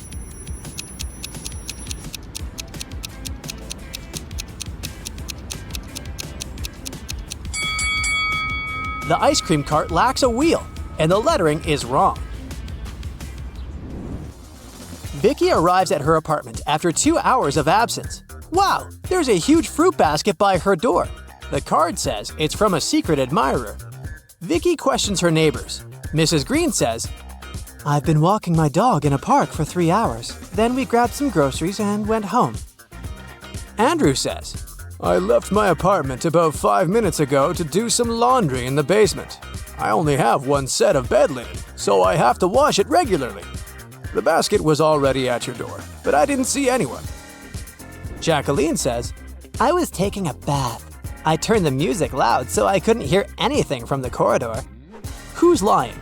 The ice cream cart lacks a wheel, and the lettering is wrong. Vicky arrives at her apartment after 2 hours of absence. Wow, there's a huge fruit basket by her door. The card says it's from a secret admirer. Vicky questions her neighbors. Mrs. Green says, "I've been walking my dog in a park for 3 hours. Then we grabbed some groceries and went home." Andrew says, "I left my apartment about 5 minutes ago to do some laundry in the basement. I only have one set of bed linen, so I have to wash it regularly. The basket was already at your door, but I didn't see anyone." Jacqueline says, "I was taking a bath. I turned the music loud so I couldn't hear anything from the corridor." Who's lying?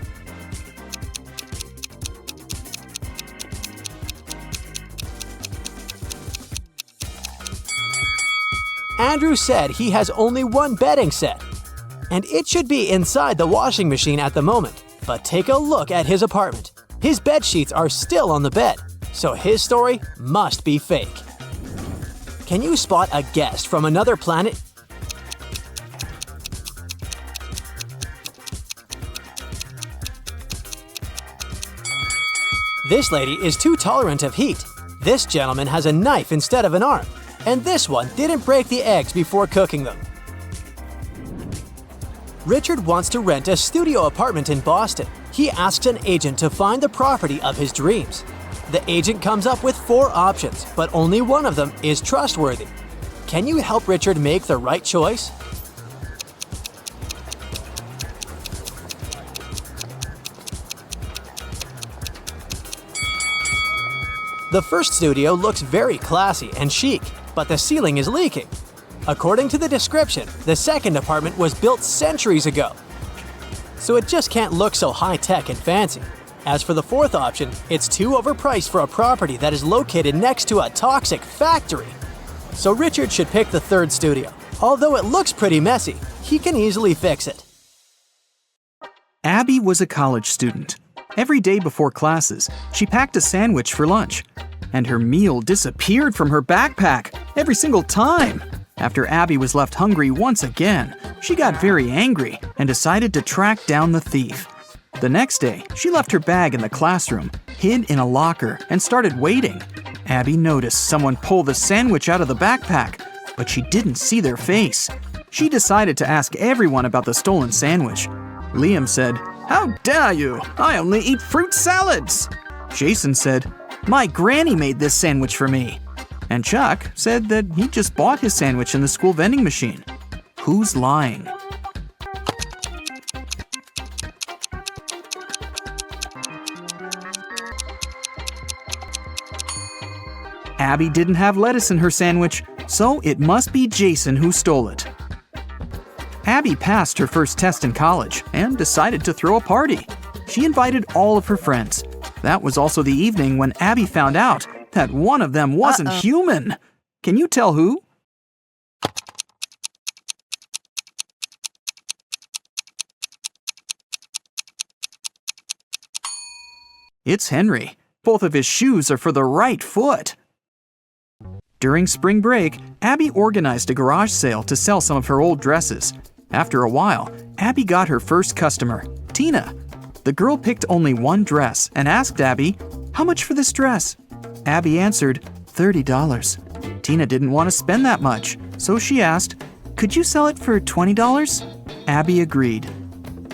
Andrew said he has only one bedding set, and it should be inside the washing machine at the moment. But take a look at his apartment. His bed sheets are still on the bed, so his story must be fake. Can you spot a guest from another planet? This lady is too tolerant of heat. This gentleman has a knife instead of an arm. And this one didn't break the eggs before cooking them. Richard wants to rent a studio apartment in Boston. He asks an agent to find the property of his dreams. The agent comes up with 4 options, but only one of them is trustworthy. Can you help Richard make the right choice? The first studio looks very classy and chic, but the ceiling is leaking. According to the description, the second apartment was built centuries ago, so it just can't look so high-tech and fancy. As for the fourth option, it's too overpriced for a property that is located next to a toxic factory. So Richard should pick the third studio. Although it looks pretty messy, he can easily fix it. Abby was a college student. Every day before classes, she packed a sandwich for lunch. And her meal disappeared from her backpack every single time. After Abby was left hungry once again, she got very angry and decided to track down the thief. The next day, she left her bag in the classroom, hid in a locker, and started waiting. Abby noticed someone pull the sandwich out of the backpack, but she didn't see their face. She decided to ask everyone about the stolen sandwich. Liam said, "How dare you? I only eat fruit salads." Jason said, "My granny made this sandwich for me." And Chuck said that he just bought his sandwich in the school vending machine. Who's lying? Abby didn't have lettuce in her sandwich, so it must be Jason who stole it. Abby passed her first test in college and decided to throw a party. She invited all of her friends. That was also the evening when Abby found out that one of them wasn't human. Can you tell who? It's Henry. Both of his shoes are for the right foot. During spring break, Abby organized a garage sale to sell some of her old dresses. After a while, Abby got her first customer, Tina. The girl picked only one dress and asked Abby, "How much for this dress?" Abby answered, $30. Tina didn't want to spend that much, so she asked, "Could you sell it for $20? Abby agreed.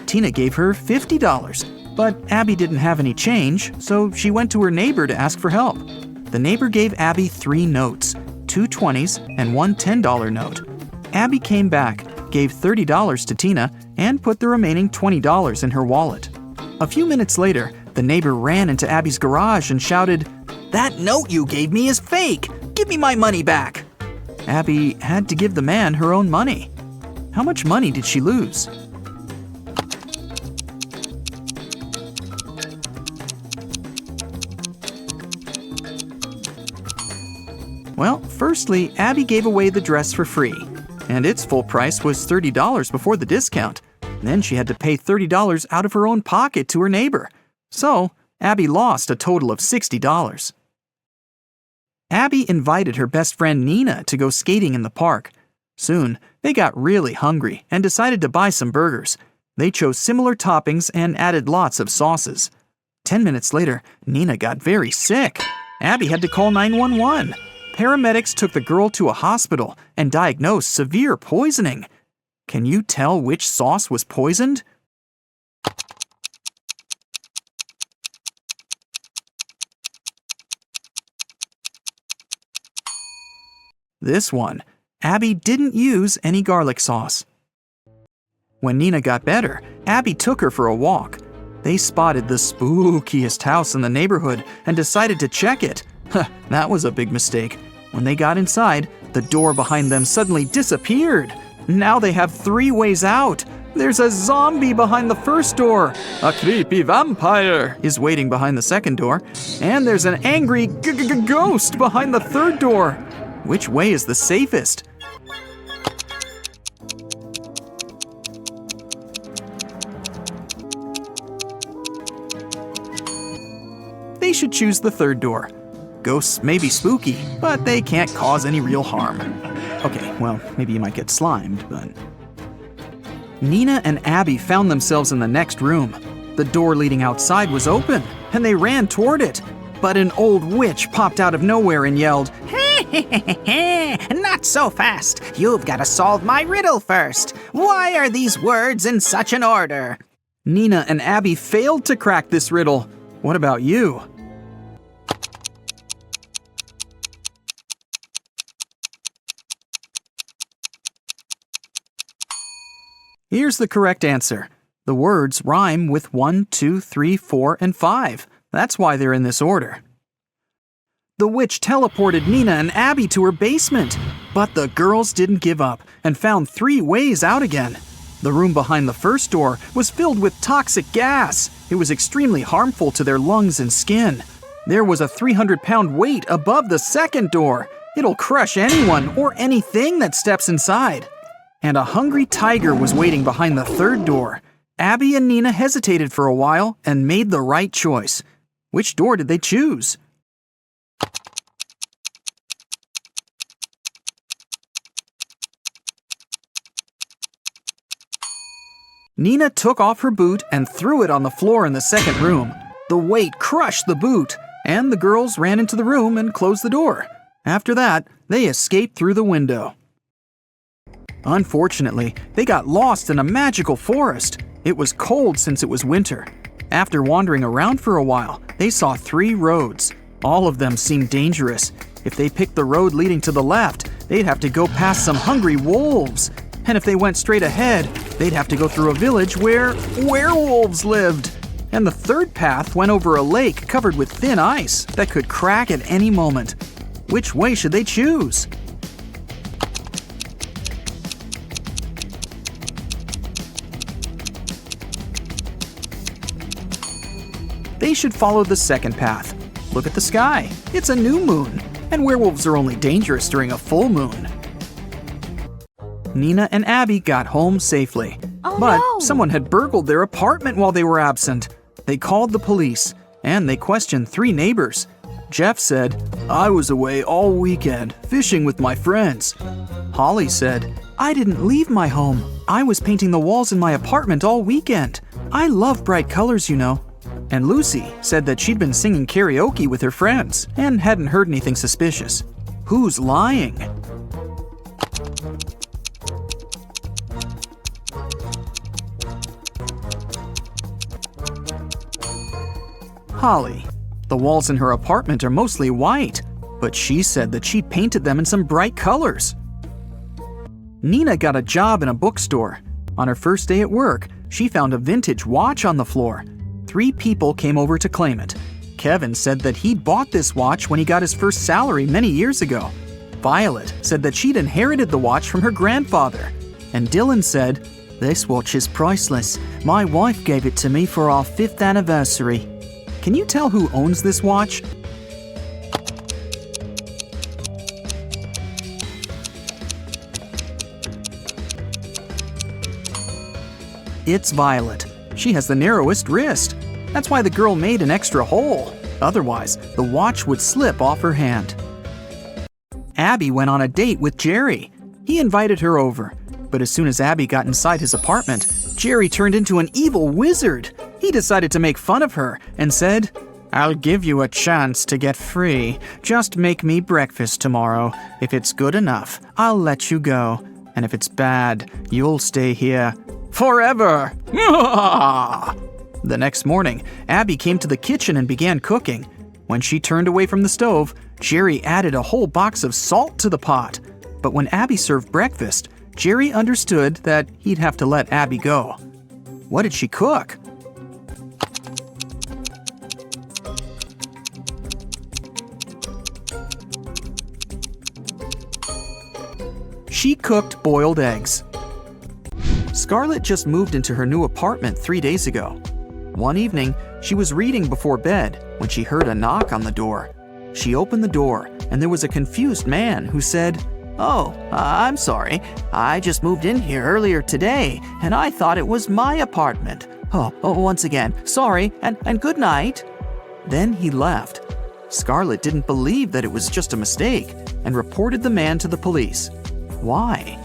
Tina gave her $50, but Abby didn't have any change, so she went to her neighbor to ask for help. The neighbor gave Abby 3 notes, 2 20s and 1 $10 note. Abby came back, gave $30 to Tina, and put the remaining $20 in her wallet. A few minutes later, the neighbor ran into Abby's garage and shouted, "That note you gave me is fake! Give me my money back!" Abby had to give the man her own money. How much money did she lose? Well, firstly, Abby gave away the dress for free, and its full price was $30 before the discount. Then she had to pay $30 out of her own pocket to her neighbor. So, Abby lost a total of $60. Abby invited her best friend Nina to go skating in the park. Soon, they got really hungry and decided to buy some burgers. They chose similar toppings and added lots of sauces. 10 minutes later, Nina got very sick. Abby had to call 911. Paramedics took the girl to a hospital and diagnosed severe poisoning. Can you tell which sauce was poisoned? This one. Abby didn't use any garlic sauce. When Nina got better, Abby took her for a walk. They spotted the spookiest house in the neighborhood and decided to check it. That was a big mistake. When they got inside, the door behind them suddenly disappeared. Now they have 3 ways out. There's a zombie behind the first door. A creepy vampire is waiting behind the second door. And there's an angry ghost behind the third door. Which way is the safest? They should choose the third door. Ghosts may be spooky, but they can't cause any real harm. Okay, well, maybe you might get slimed, but... Nina and Abby found themselves in the next room. The door leading outside was open, and they ran toward it. But an old witch popped out of nowhere and yelled, Not so fast. You've got to solve my riddle first. Why are these words in such an order? Nina and Abby failed to crack this riddle. What about you? Here's the correct answer. The words rhyme with 1, 2, 3, 4, and 5. That's why they're in this order. The witch teleported Nina and Abby to her basement, but the girls didn't give up and found 3 ways out again. The room behind the first door was filled with toxic gas. It was extremely harmful to their lungs and skin. There was a 300-pound weight above the second door. It'll crush anyone or anything that steps inside. And a hungry tiger was waiting behind the third door. Abby and Nina hesitated for a while and made the right choice. Which door did they choose? Nina took off her boot and threw it on the floor in the second room. The weight crushed the boot, and the girls ran into the room and closed the door. After that, they escaped through the window. Unfortunately, they got lost in a magical forest. It was cold since it was winter. After wandering around for a while, they saw 3 roads. All of them seemed dangerous. If they picked the road leading to the left, they'd have to go past some hungry wolves. And if they went straight ahead, they'd have to go through a village where werewolves lived. And the third path went over a lake covered with thin ice that could crack at any moment. Which way should they choose? They should follow the second path. Look at the sky. It's a new moon, and werewolves are only dangerous during a full moon. Nina and Abby got home safely. But someone had burgled their apartment while they were absent. They called the police, and they questioned 3 neighbors. Jeff said, "I was away all weekend, fishing with my friends." Holly said, "I didn't leave my home. I was painting the walls in my apartment all weekend. I love bright colors, you know." And Lucy said that she'd been singing karaoke with her friends and hadn't heard anything suspicious. Who's lying? Holly. The walls in her apartment are mostly white, but she said that she painted them in some bright colors. Nina got a job in a bookstore. On her first day at work, she found a vintage watch on the floor. 3 people came over to claim it. Kevin said that he'd bought this watch when he got his first salary many years ago. Violet said that she'd inherited the watch from her grandfather. And Dylan said, "This watch is priceless. My wife gave it to me for our 5th anniversary." Can you tell who owns this watch? It's Violet. She has the narrowest wrist. That's why the girl made an extra hole. Otherwise, the watch would slip off her hand. Abby went on a date with Jerry. He invited her over. But as soon as Abby got inside his apartment, Jerry turned into an evil wizard. He decided to make fun of her and said, "I'll give you a chance to get free. Just make me breakfast tomorrow. If it's good enough, I'll let you go. And if it's bad, you'll stay here forever." The next morning, Abby came to the kitchen and began cooking. When she turned away from the stove, Jerry added a whole box of salt to the pot. But when Abby served breakfast, Jerry understood that he'd have to let Abby go. What did she cook? She cooked boiled eggs. Scarlett just moved into her new apartment 3 days ago. One evening, she was reading before bed when she heard a knock on the door. She opened the door, and there was a confused man who said, "Oh, I'm sorry. I just moved in here earlier today, and I thought it was my apartment. Once again, sorry, and good night." Then he left. Scarlett didn't believe that it was just a mistake and reported the man to the police. Why?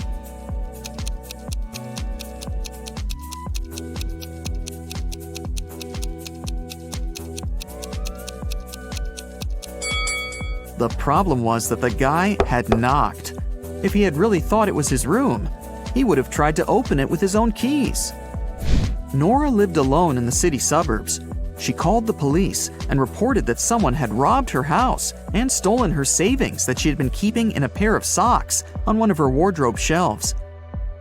The problem was that the guy had knocked. If he had really thought it was his room, he would have tried to open it with his own keys. Nora lived alone in the city suburbs. She called the police and reported that someone had robbed her house and stolen her savings that she had been keeping in a pair of socks on one of her wardrobe shelves.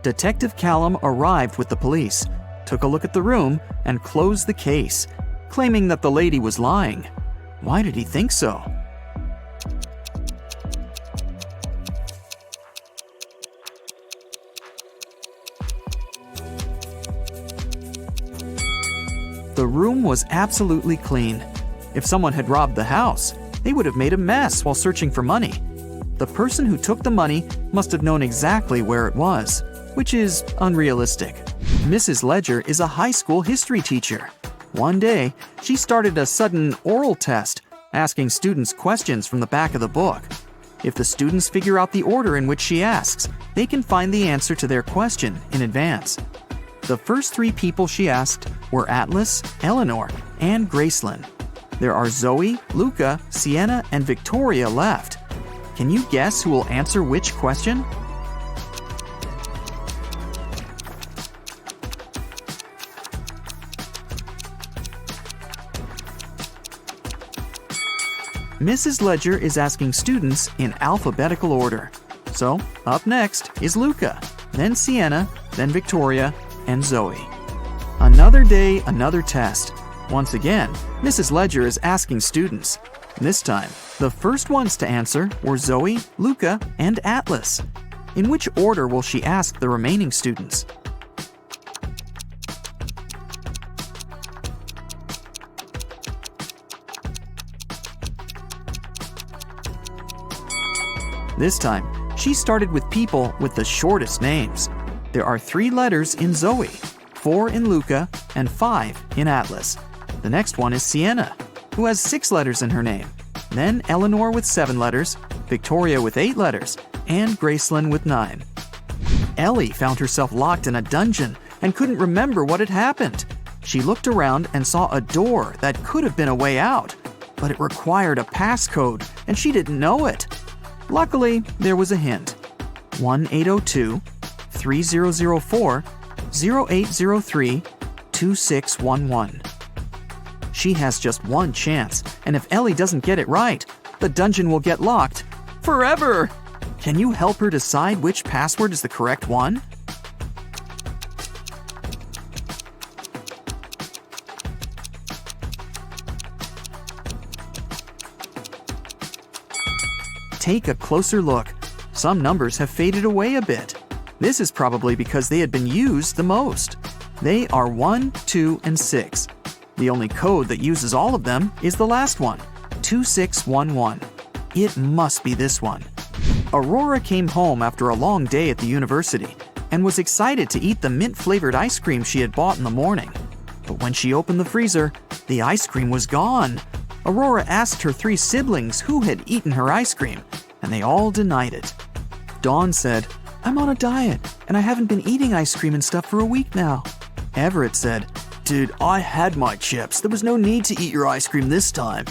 Detective Callum arrived with the police, took a look at the room, and closed the case, claiming that the lady was lying. Why did he think so? The room was absolutely clean. If someone had robbed the house, they would have made a mess while searching for money. The person who took the money must have known exactly where it was, which is unrealistic. Mrs. Ledger is a high school history teacher. One day, she started a sudden oral test, asking students questions from the back of the book. If the students figure out the order in which she asks, they can find the answer to their question in advance. The first 3 people she asked were Atlas, Eleanor, and Gracelyn. There are Zoe, Luca, Sienna, and Victoria left. Can you guess who will answer which question? Mrs. Ledger is asking students in alphabetical order. So, up next is Luca, then Sienna, then Victoria, and Zoe. Another day, another test. Once again, Mrs. Ledger is asking students. This time, the first ones to answer were Zoe, Luca, and Atlas. In which order will she ask the remaining students? This time, she started with people with the shortest names. There are 3 letters in Zoe, 4 in Luca, and 5 in Atlas. The next one is Sienna, who has 6 letters in her name. Then Eleanor with 7 letters, Victoria with 8 letters, and Gracelyn with 9. Ellie found herself locked in a dungeon and couldn't remember what had happened. She looked around and saw a door that could have been a way out, but it required a passcode, and she didn't know it. Luckily, there was a hint. 1-802-3004-0803-2611. She has just one chance, and if Ellie doesn't get it right, the dungeon will get locked forever. Can you help her decide which password is the correct one? Take a closer look. Some numbers have faded away a bit. This is probably because they had been used the most. They are 1, 2, and 6. The only code that uses all of them is the last one, 2611. It must be this one. Aurora came home after a long day at the university and was excited to eat the mint-flavored ice cream she had bought in the morning. But when she opened the freezer, the ice cream was gone. Aurora asked her 3 siblings who had eaten her ice cream, and they all denied it. Dawn said, "I'm on a diet, and I haven't been eating ice cream and stuff for a week now." Everett said, "Dude, I had my chips. There was no need to eat your ice cream this time."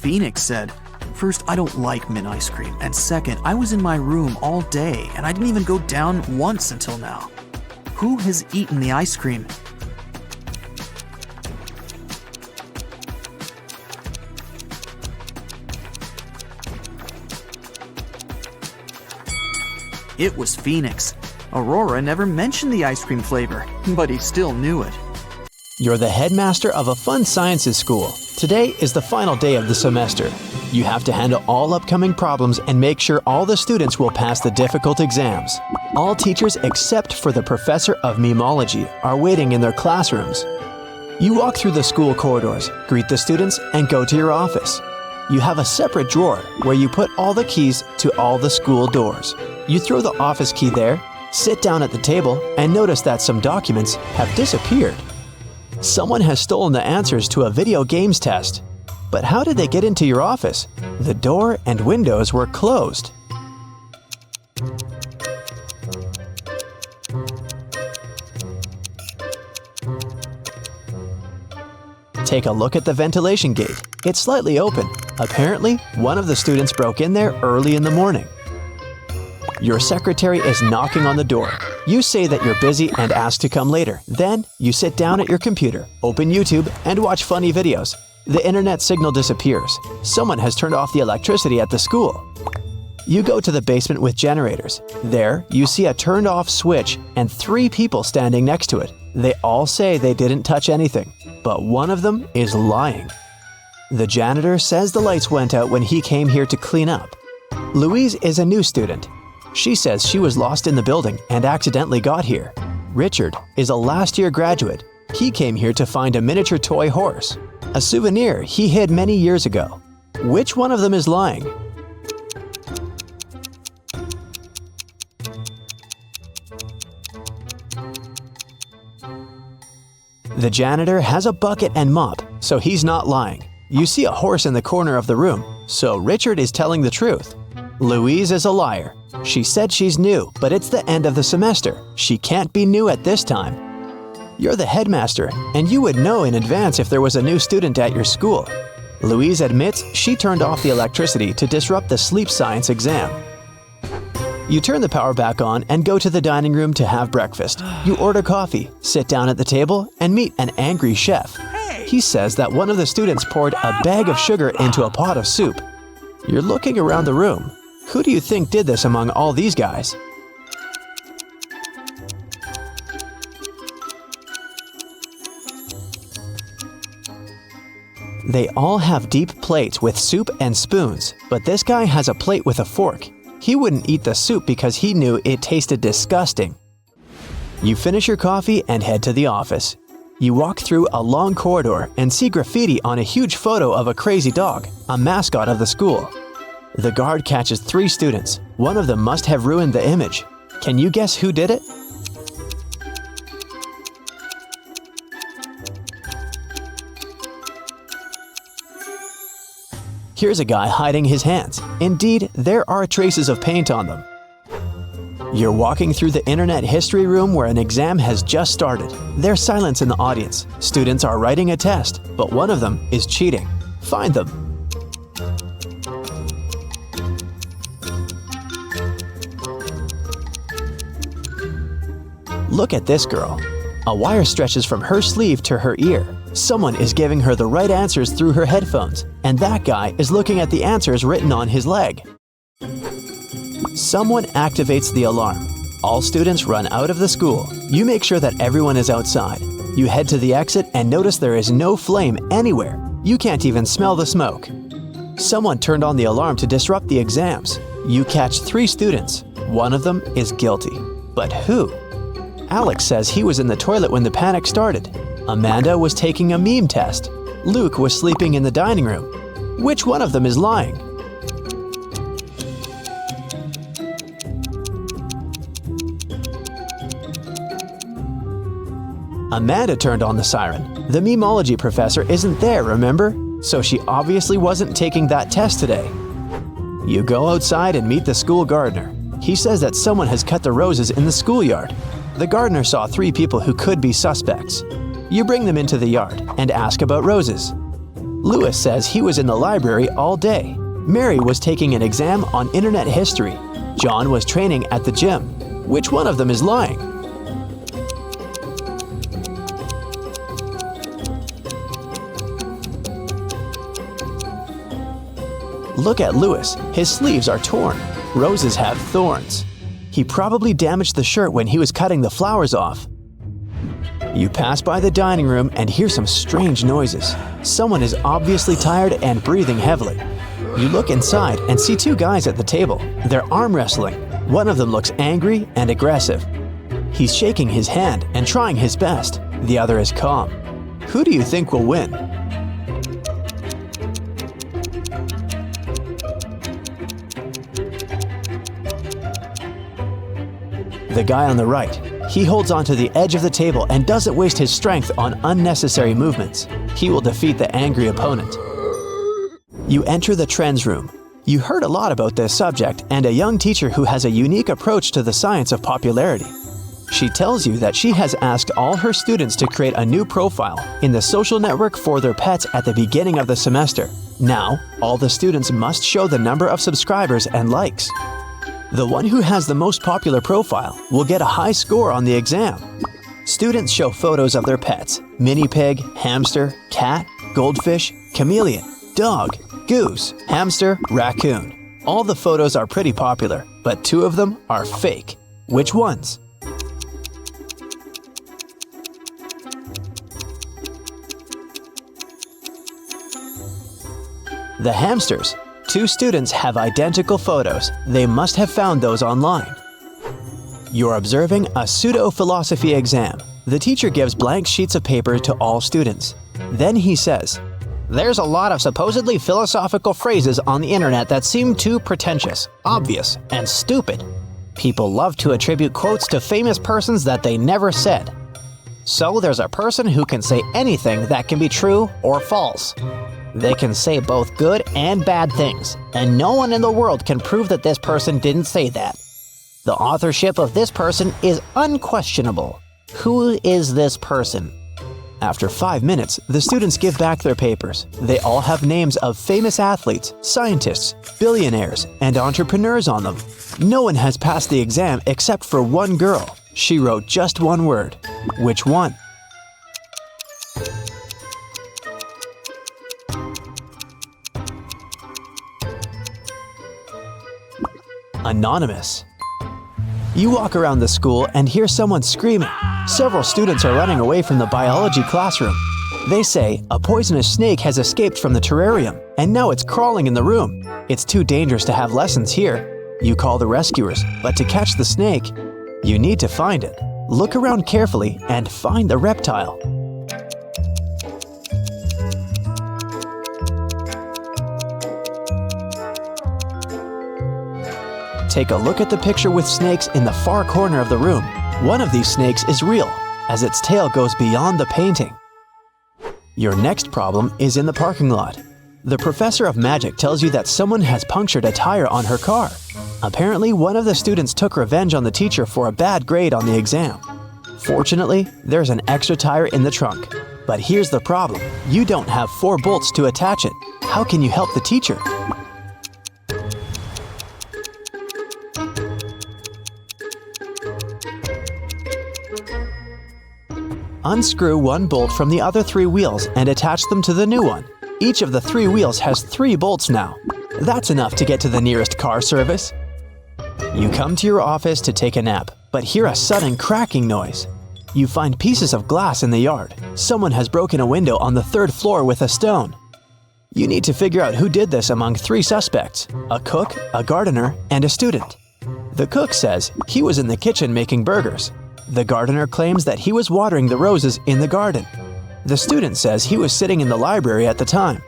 Phoenix said, "First, I don't like mint ice cream, and second, I was in my room all day, and I didn't even go down once until now. Who has eaten the ice cream?" It was Phoenix. Aurora never mentioned the ice cream flavor, but he still knew it. You're the headmaster of a fun sciences school. Today is the final day of the semester. You have to handle all upcoming problems and make sure all the students will pass the difficult exams. All teachers except for the professor of memology are waiting in their classrooms. You walk through the school corridors, greet the students, and go to your office. You have a separate drawer where you put all the keys to all the school doors. You throw the office key there, sit down at the table, and notice that some documents have disappeared. Someone has stolen the answers to a video games test. But how did they get into your office? The door and windows were closed. Take a look at the ventilation gate. It's slightly open. Apparently, one of the students broke in there early in the morning. Your secretary is knocking on the door. You say that you're busy and ask to come later. Then, you sit down at your computer, open YouTube, and watch funny videos. The internet signal disappears. Someone has turned off the electricity at the school. You go to the basement with generators. There, you see a turned-off switch and 3 people standing next to it. They all say they didn't touch anything, but one of them is lying. The janitor says the lights went out when he came here to clean up. Louise is a new student. She says she was lost in the building and accidentally got here. Richard is a last-year graduate. He came here to find a miniature toy horse, a souvenir he hid many years ago. Which one of them is lying? The janitor has a bucket and mop, so he's not lying. You see a horse in the corner of the room, so Richard is telling the truth. Louise is a liar. She said she's new, but it's the end of the semester. She can't be new at this time. You're the headmaster, and you would know in advance if there was a new student at your school. Louise admits she turned off the electricity to disrupt the sleep science exam. You turn the power back on and go to the dining room to have breakfast. You order coffee, sit down at the table, and meet an angry chef. He says that one of the students poured a bag of sugar into a pot of soup. You're looking around the room. Who do you think did this among all these guys? They all have deep plates with soup and spoons, but this guy has a plate with a fork. He wouldn't eat the soup because he knew it tasted disgusting. You finish your coffee and head to the office. You walk through a long corridor and see graffiti on a huge photo of a crazy dog, a mascot of the school. The guard catches 3 students. One of them must have ruined the image. Can you guess who did it? Here's a guy hiding his hands. Indeed, there are traces of paint on them. You're walking through the internet history room where an exam has just started. There's silence in the audience. Students are writing a test, but one of them is cheating. Find them. Look at this girl. A wire stretches from her sleeve to her ear. Someone is giving her the right answers through her headphones, and that guy is looking at the answers written on his leg. Someone activates the alarm. All students run out of the school. You make sure that everyone is outside. You head to the exit and notice there is no flame anywhere. You can't even smell the smoke. Someone turned on the alarm to disrupt the exams. You catch 3 students. One of them is guilty. But who? Alex says he was in the toilet when the panic started. Amanda was taking a meme test. Luke was sleeping in the dining room. Which one of them is lying? Amanda turned on the siren. The memology professor isn't there, remember? So she obviously wasn't taking that test today. You go outside and meet the school gardener. He says that someone has cut the roses in the schoolyard. The gardener saw 3 people who could be suspects. You bring them into the yard and ask about roses. Lewis says he was in the library all day. Mary was taking an exam on internet history. John was training at the gym. Which one of them is lying? Look at Lewis. His sleeves are torn. Roses have thorns. He probably damaged the shirt when he was cutting the flowers off. You pass by the dining room and hear some strange noises. Someone is obviously tired and breathing heavily. You look inside and see 2 guys at the table. They're arm wrestling. One of them looks angry and aggressive. He's shaking his hand and trying his best. The other is calm. Who do you think will win? The guy on the right. He holds onto the edge of the table and doesn't waste his strength on unnecessary movements. He will defeat the angry opponent. You enter the trends room. You heard a lot about this subject and a young teacher who has a unique approach to the science of popularity. She tells you that she has asked all her students to create a new profile in the social network for their pets at the beginning of the semester. Now, all the students must show the number of subscribers and likes. The one who has the most popular profile will get a high score on the exam. Students show photos of their pets: mini pig, hamster, cat, goldfish, chameleon, dog, goose, hamster, raccoon. All the photos are pretty popular, but 2 of them are fake. Which ones? The hamsters. 2 students have identical photos. They must have found those online. You're observing a pseudo-philosophy exam. The teacher gives blank sheets of paper to all students. Then he says, There's a lot of supposedly philosophical phrases on the internet that seem too pretentious, obvious, and stupid. People love to attribute quotes to famous persons that they never said. So there's a person who can say anything that can be true or false. They can say both good and bad things, and no one in the world can prove that this person didn't say that. The authorship of this person is unquestionable. Who is this person? After 5 minutes, the students give back their papers. They all have names of famous athletes, scientists, billionaires, and entrepreneurs on them. No one has passed the exam except for one girl. She wrote just one word. Which one? Anonymous. You walk around the school and hear someone screaming. Several students are running away from the biology classroom. They say a poisonous snake has escaped from the terrarium, and now it's crawling in the room. It's too dangerous to have lessons here. You call the rescuers, but to catch the snake, you need to find it. Look around carefully and find the reptile. Take a look at the picture with snakes in the far corner of the room. One of these snakes is real, as its tail goes beyond the painting. Your next problem is in the parking lot. The professor of magic tells you that someone has punctured a tire on her car. Apparently, one of the students took revenge on the teacher for a bad grade on the exam. Fortunately, there's an extra tire in the trunk. But here's the problem. You don't have 4 bolts to attach it. How can you help the teacher? Unscrew 1 bolt from the other 3 wheels and attach them to the new one. Each of the 3 wheels has 3 bolts now. That's enough to get to the nearest car service. You come to your office to take a nap, but hear a sudden cracking noise. You find pieces of glass in the yard. Someone has broken a window on the 3rd floor with a stone. You need to figure out who did this among 3 suspects: a cook, a gardener, and a student. The cook says he was in the kitchen making burgers. The gardener claims that he was watering the roses in the garden. The student says he was sitting in the library at the time.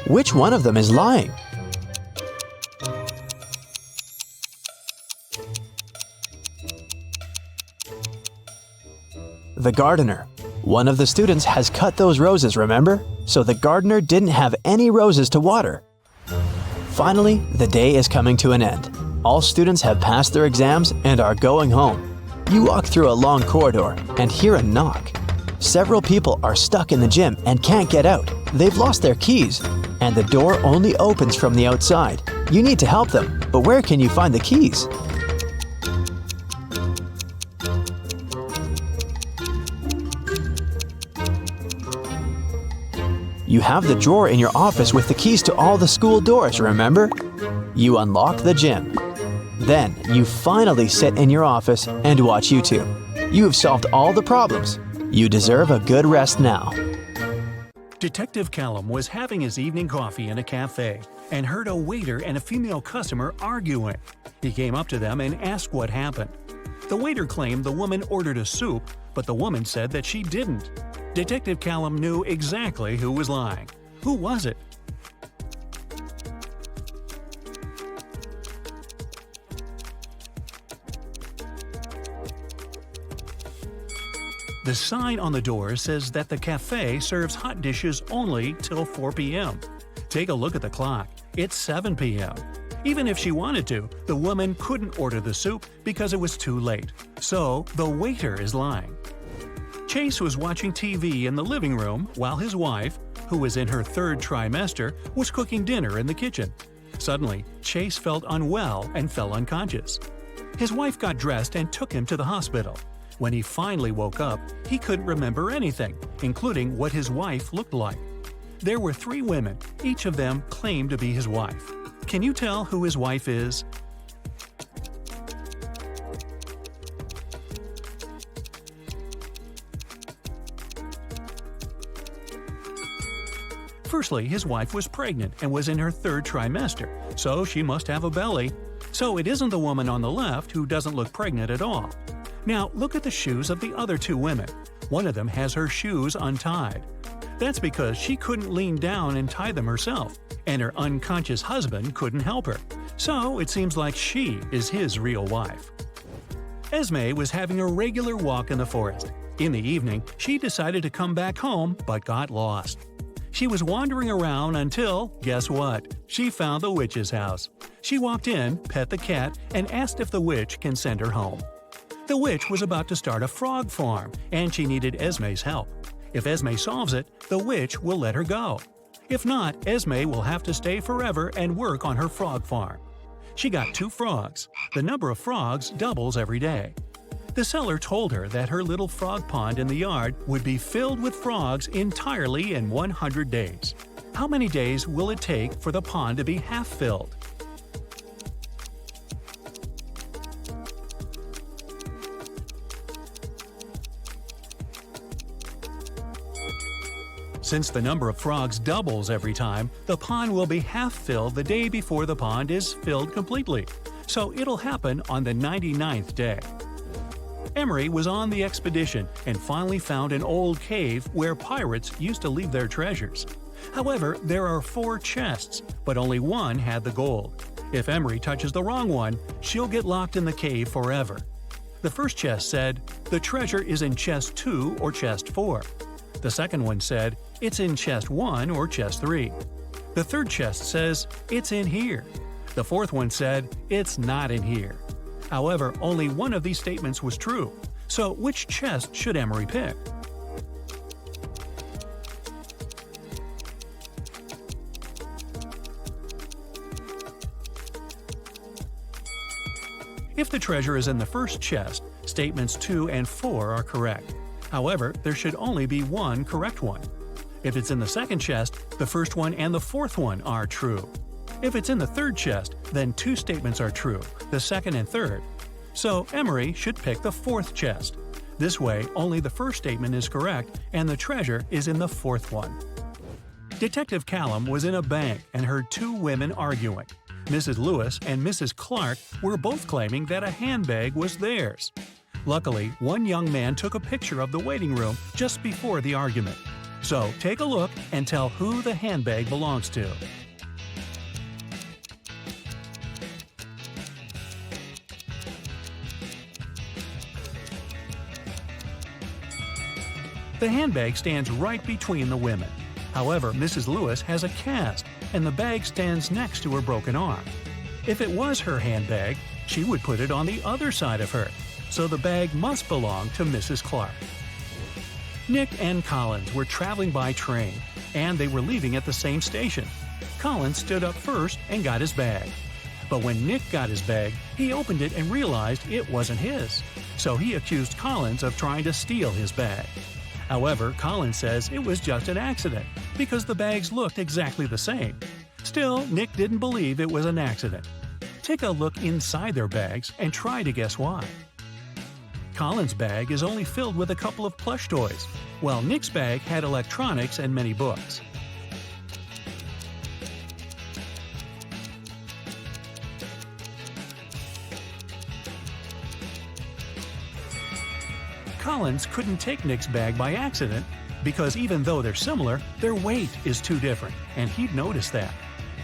Which one of them is lying? The gardener. One of the students has cut those roses, remember? So the gardener didn't have any roses to water. Finally, the day is coming to an end. All students have passed their exams and are going home. You walk through a long corridor and hear a knock. Several people are stuck in the gym and can't get out. They've lost their keys, and the door only opens from the outside. You need to help them, but where can you find the keys? You have the drawer in your office with the keys to all the school doors, remember? You unlock the gym. Then, you finally sit in your office and watch YouTube. You have solved all the problems. You deserve a good rest now. Detective Callum was having his evening coffee in a cafe and heard a waiter and a female customer arguing. He came up to them and asked what happened. The waiter claimed the woman ordered a soup, but the woman said that she didn't. Detective Callum knew exactly who was lying. Who was it? The sign on the door says that the cafe serves hot dishes only till 4 p.m. Take a look at the clock. It's 7 p.m. Even if she wanted to, the woman couldn't order the soup because it was too late. So, the waiter is lying. Chase was watching TV in the living room while his wife, who was in her 3rd trimester, was cooking dinner in the kitchen. Suddenly, Chase felt unwell and fell unconscious. His wife got dressed and took him to the hospital. When he finally woke up, he couldn't remember anything, including what his wife looked like. There were 3 women, each of them claimed to be his wife. Can you tell who his wife is? Firstly, his wife was pregnant and was in her 3rd trimester, so she must have a belly. So it isn't the woman on the left who doesn't look pregnant at all. Now look at the shoes of the other 2 women. One of them has her shoes untied. That's because she couldn't lean down and tie them herself, and her unconscious husband couldn't help her. So it seems like she is his real wife. Esme was having a regular walk in the forest. In the evening, she decided to come back home but got lost. She was wandering around until, guess what? She found the witch's house. She walked in, pet the cat, and asked if the witch can send her home. The witch was about to start a frog farm, and she needed Esme's help. If Esme solves it, the witch will let her go. If not, Esme will have to stay forever and work on her frog farm. She got 2 frogs. The number of frogs doubles every day. The seller told her that her little frog pond in the yard would be filled with frogs entirely in 100 days. How many days will it take for the pond to be half filled? Since the number of frogs doubles every time, the pond will be half filled the day before the pond is filled completely. So it'll happen on the 99th day. Emery was on the expedition and finally found an old cave where pirates used to leave their treasures. However, there are 4 chests, but only one had the gold. If Emery touches the wrong one, she'll get locked in the cave forever. The first chest said, "The treasure is in chest 2 or chest 4." The second one said, "It's in chest 1 or chest 3." The third chest says, "It's in here." The fourth one said, "It's not in here." However, only one of these statements was true. So which chest should Emery pick? If the treasure is in the first chest, statements 2 and 4 are correct. However, there should only be one correct one. If it's in the second chest, the first one and the fourth one are true. If it's in the third chest, then 2 statements are true, the second and third. So Emery should pick the fourth chest. This way, only the first statement is correct and the treasure is in the fourth one. Detective Callum was in a bank and heard two women arguing. Mrs. Lewis and Mrs. Clark were both claiming that a handbag was theirs. Luckily, one young man took a picture of the waiting room just before the argument. So take a look and tell who the handbag belongs to. The handbag stands right between the women. However, Mrs. Lewis has a cast, and the bag stands next to her broken arm. If it was her handbag, she would put it on the other side of her, so the bag must belong to Mrs. Clark. Nick and Collins were traveling by train, and they were leaving at the same station. Collins stood up first and got his bag. But when Nick got his bag, he opened it and realized it wasn't his. So he accused Collins of trying to steal his bag. However, Collins says it was just an accident, because the bags looked exactly the same. Still, Nick didn't believe it was an accident. Take a look inside their bags and try to guess why. Collins' bag is only filled with a couple of plush toys, while Nick's bag had electronics and many books. Collins couldn't take Nick's bag by accident because even though they're similar, their weight is too different, and he'd noticed that.